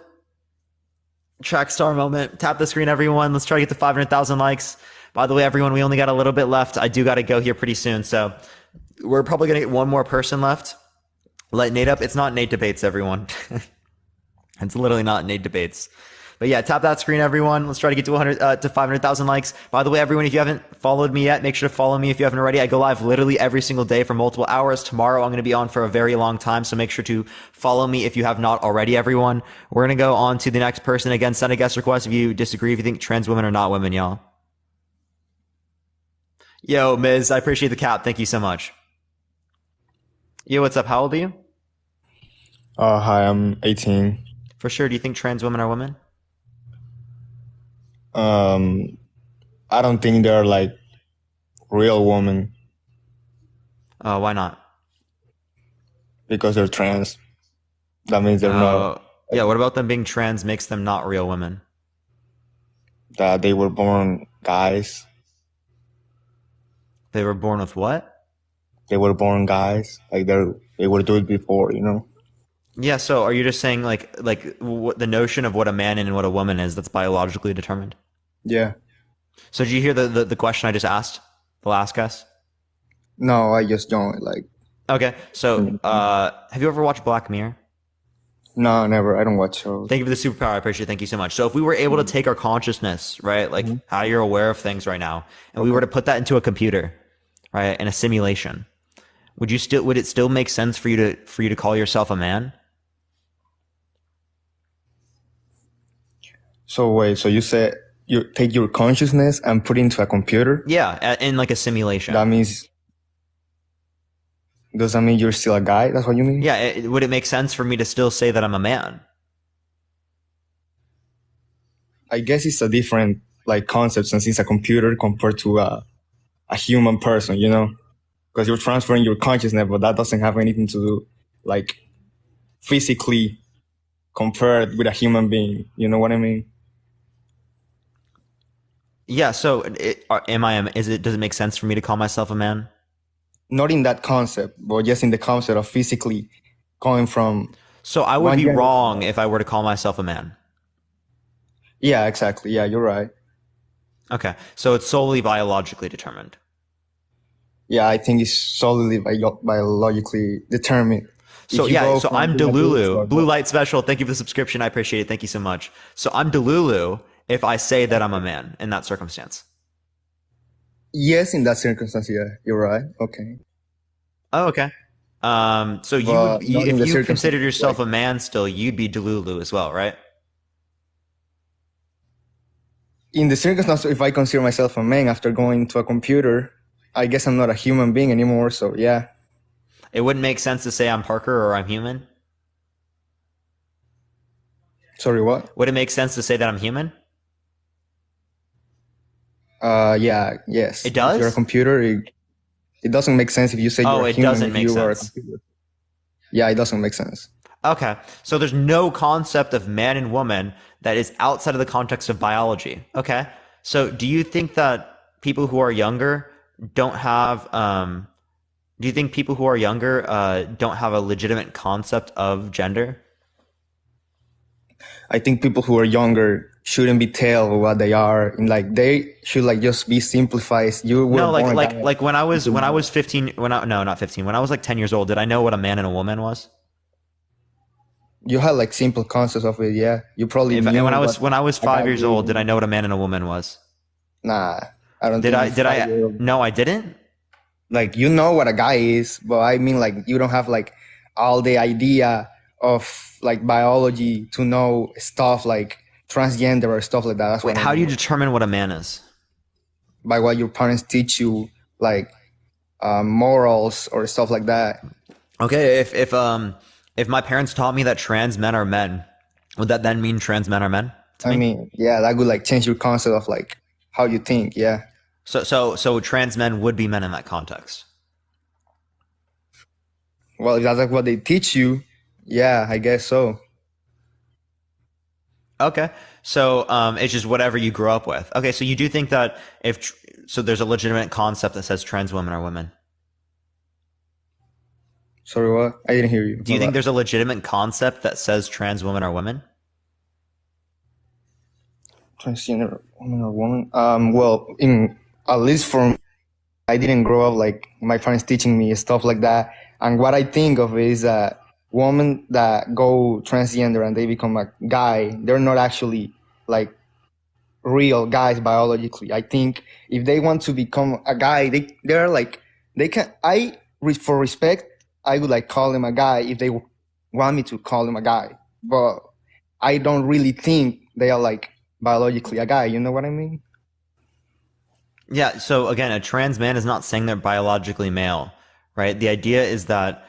Tap the screen, everyone. Let's try to get to 500,000 likes. By the way, everyone, we only got a little bit left. I do got to go here pretty soon, so we're probably going to get one more person left. Let Nate up. It's not Nate Debates, everyone. It's literally not Nate Debates. But yeah, tap that screen, everyone. Let's try to get to 500,000 likes. By the way, everyone, if you haven't followed me yet, make sure to follow me if you haven't already. I go live literally every single day for multiple hours. Tomorrow, I'm going to be on for a very long time, so make sure to follow me if you have not already, everyone. We're going to go on to the next person. Again, send a guest request if you disagree, if you think trans women are not women, y'all. Yo, Miz, I appreciate the cap. Thank you so much. Yo, what's up? How old are you? Hi, I'm 18. For sure. Do you think trans women are women? I don't think they're like real women. Why not? Because they're trans. That means they're not. Yeah, what about them being trans makes them not real women? That they were born guys. They were born with what? They were born guys. Like they were doing it before, you know? Yeah, so are you just saying like what the notion of what a man and what a woman is that's biologically determined? Yeah. So did you hear the question I just asked? The last guess? No, I just don't like. Okay, so have you ever watched Black Mirror? No, never. I don't watch shows. Thank you for the superpower. I appreciate it. Thank you so much. So if we were able to take our consciousness, right, like how you're aware of things right now, and we were to put that into a computer, right, in a simulation, would it still make sense for you to call yourself a man? So wait, so you said you take your consciousness and put it into a computer? Yeah, in like a simulation. That means. Does that mean you're still a guy? That's what you mean? Yeah. Would it make sense for me to still say that I'm a man? I guess it's a different like concept since it's a computer compared to a human person, you know? Because you're transferring your consciousness, but that doesn't have anything to do like physically compared with a human being. You know what I mean? Yeah. So does it make sense for me to call myself a man? Not in that concept, but just in the concept of physically going from. So I would be wrong if I were to call myself a man. Yeah, exactly. Yeah, you're right. Okay. So it's solely biologically determined. Yeah, I think it's solely biologically determined. So yeah, so I'm Delulu. Blue Light Special, thank you for the subscription. I appreciate it. Thank you so much. So I'm Delulu if I say that I'm a man in that circumstance. Yes, in that circumstance, yeah, you're right. Okay. Oh, okay. So if you considered yourself a man still, you'd be Delulu as well, right? In the circumstance, if I consider myself a man after going to a computer, I guess I'm not a human being anymore, so yeah. It wouldn't make sense to say I'm Parker or I'm human? Sorry, what? Would it make sense to say that I'm human? Yeah, yes. It does? If you're a computer, it doesn't make sense if you say you're a human. Doesn't make sense. Yeah, it doesn't make sense. Okay. So there's no concept of man and woman that is outside of the context of biology. Okay. So do you think that people who are younger don't have a legitimate concept of gender? I think people who are younger shouldn't be told what they are, and like they should like just be simplified. Like when I was 15, not 15, when I was like 10 years old, did I know what a man and a woman was? You had like simple concepts of it, yeah. You probably knew when I was 5 years old, did I know what a man and a woman was? Nah, I don't. Did I? No, I didn't. Like you know what a guy is, but I mean like you don't have like all the idea of like biology to know stuff like transgender or stuff like that. That's Wait, how do you determine what a man is? By what your parents teach you, like morals or stuff like that. Okay, if my parents taught me that trans men are men, would that then mean trans men are men? I mean, yeah, that would like change your concept of like how you think. Yeah. So trans men would be men in that context. Well, if that's like what they teach you, yeah, I guess so. Okay. So it's just whatever you grew up with. Okay, so you do think that so there's a legitimate concept that says trans women are women. Sorry, what? I didn't hear you. Do you think there's a legitimate concept that says trans women are women? Transgender woman or woman? Well, at least for I didn't grow up like my parents teaching me stuff like that. And what I think of is that women that go transgender and they become a guy, they're not actually like real guys biologically. I think if they want to become a guy, they're like, they can, for respect, I would like call them a guy if they want me to call them a guy. But I don't really think they are like biologically a guy. You know what I mean? Yeah. So again, a trans man is not saying they're biologically male, right? The idea is that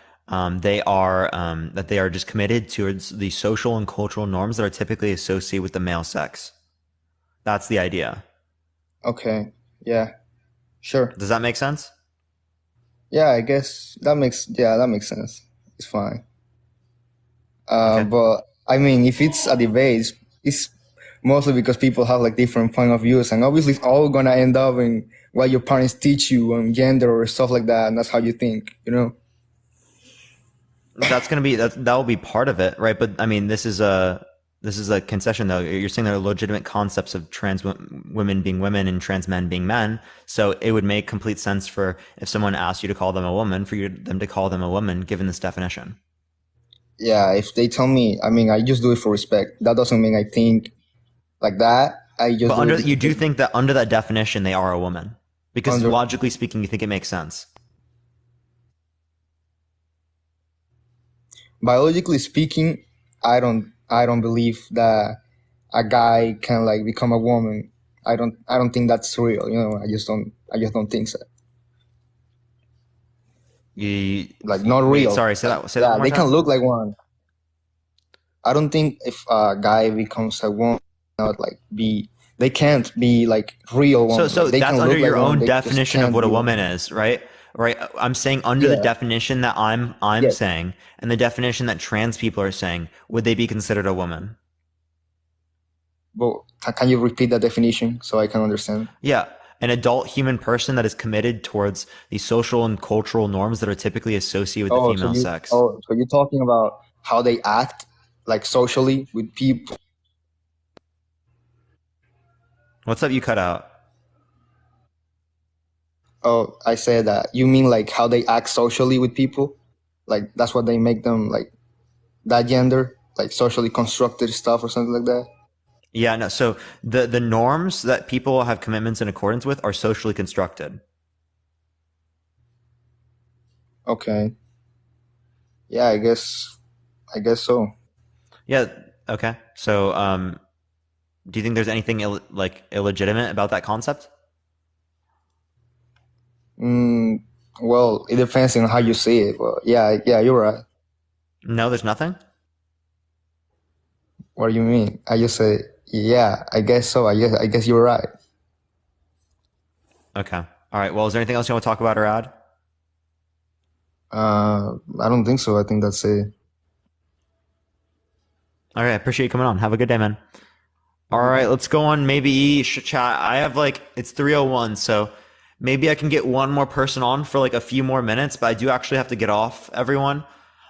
they are just committed towards the social and cultural norms that are typically associated with the male sex. That's the idea. Okay. Yeah. Sure. Does that make sense? Yeah, I guess that makes sense. It's fine. Okay. But I mean, if it's a debate, it's mostly because people have like different point of views, and obviously it's all gonna end up in what your parents teach you on gender or stuff like that, and that's how you think, you know? That's gonna be that will be part of it, right? But I mean, this is a concession, though. You're saying there are legitimate concepts of trans women being women and trans men being men. So it would make complete sense for if someone asked you to call them a woman, for them to call them a woman, given this definition. Yeah, if they tell me, I mean, I just do it for respect. That doesn't mean I think like that. But you do think that under that definition they are a woman, because logically speaking, you think it makes sense. Biologically speaking, I don't believe that a guy can like become a woman. I don't think that's real. You know, I just don't think so. Like not real. Sorry, say that one more they time. Can look like one. I don't think if a guy becomes a woman, they can't be like real woman. So they that's can under look your like own one, definition of what a woman is, right? Right. I'm saying under the definition that I'm saying, and the definition that trans people are saying, would they be considered a woman? But can you repeat that definition so I can understand? Yeah. An adult human person that is committed towards the social and cultural norms that are typically associated with the female sex. Oh, so you're talking about how they act like socially with people. What's up? You cut out. Oh, I said that. You mean like how they act socially with people? Like that's what they make them like that gender, like socially constructed stuff or something like that? Yeah, no. So the norms that people have commitments in accordance with are socially constructed. Okay. Yeah, I guess so. Yeah. Okay. So, do you think there's anything illegitimate about that concept? Well, it depends on how you see it, but yeah, you're right. No, there's nothing? What do you mean? I just say, yeah, I guess so. I guess you're right. Okay. All right. Well, is there anything else you want to talk about or add? I don't think so. I think that's it. All right. I appreciate you coming on. Have a good day, man. All right. Let's go on. Maybe chat. I have it's 3:01, so maybe I can get one more person on for a few more minutes, but I do actually have to get off, everyone.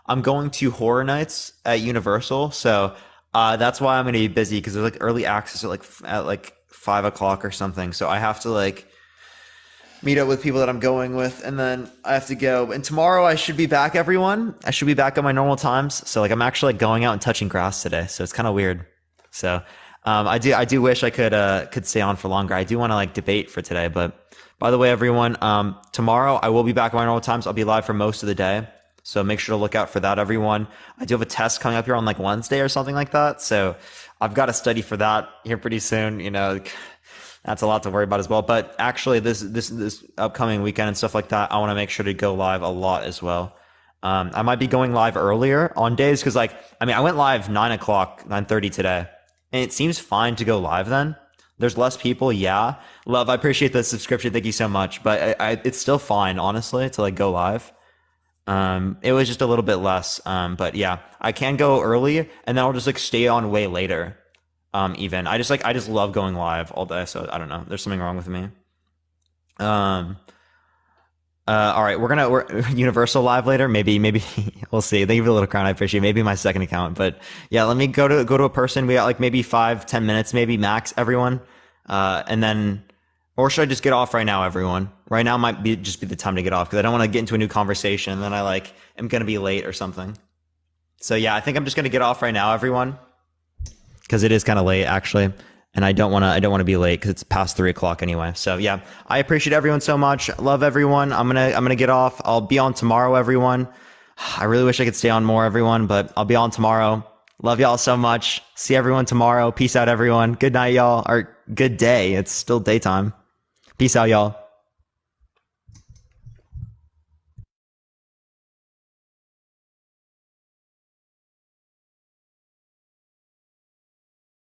I'm going to Horror Nights at Universal, so that's why I'm going to be busy, because there's early access at 5 o'clock or something. So I have to meet up with people that I'm going with, and then I have to go. And tomorrow I should be back, everyone. I should be back at my normal times. So I'm actually going out and touching grass today. So it's kind of weird. So I do wish I could stay on for longer. I do want to debate for today, but by the way, everyone, tomorrow I will be back at my normal times. I'll be live for most of the day. So make sure to look out for that, everyone. I do have a test coming up here on Wednesday or something like that. So I've got to study for that here pretty soon. You know, that's a lot to worry about as well. But actually this upcoming weekend and stuff like that, I want to make sure to go live a lot as well. I might be going live earlier on days, because I went live 9:30 today, and it seems fine to go live then. There's less people. Yeah. Love, I appreciate the subscription. Thank you so much. But it's still fine, honestly, to go live. It was just a little bit less. But yeah, I can go early, and then I'll just stay on way later. even. I just love going live all day. So I don't know. There's something wrong with me. All right, we're Universal live later. Maybe we'll see. Thank you for the little crown. I appreciate it. Maybe my second account, but yeah, let me go to a person. We got like maybe 5-10 minutes, maybe max, everyone. And then, or should I just get off right now, everyone? Right now might just be the time to get off because I don't want to get into a new conversation and then I like am gonna be late or something. So yeah, I think I'm just gonna get off right now, everyone, because it is kind of late actually. And I don't want to be late because it's past 3 o'clock anyway. So yeah, I appreciate everyone so much. Love everyone. I'm gonna get off. I'll be on tomorrow, everyone. I really wish I could stay on more, everyone, but I'll be on tomorrow. Love y'all so much. See everyone tomorrow. Peace out, everyone. Good night, y'all. Or good day. It's still daytime. Peace out, y'all.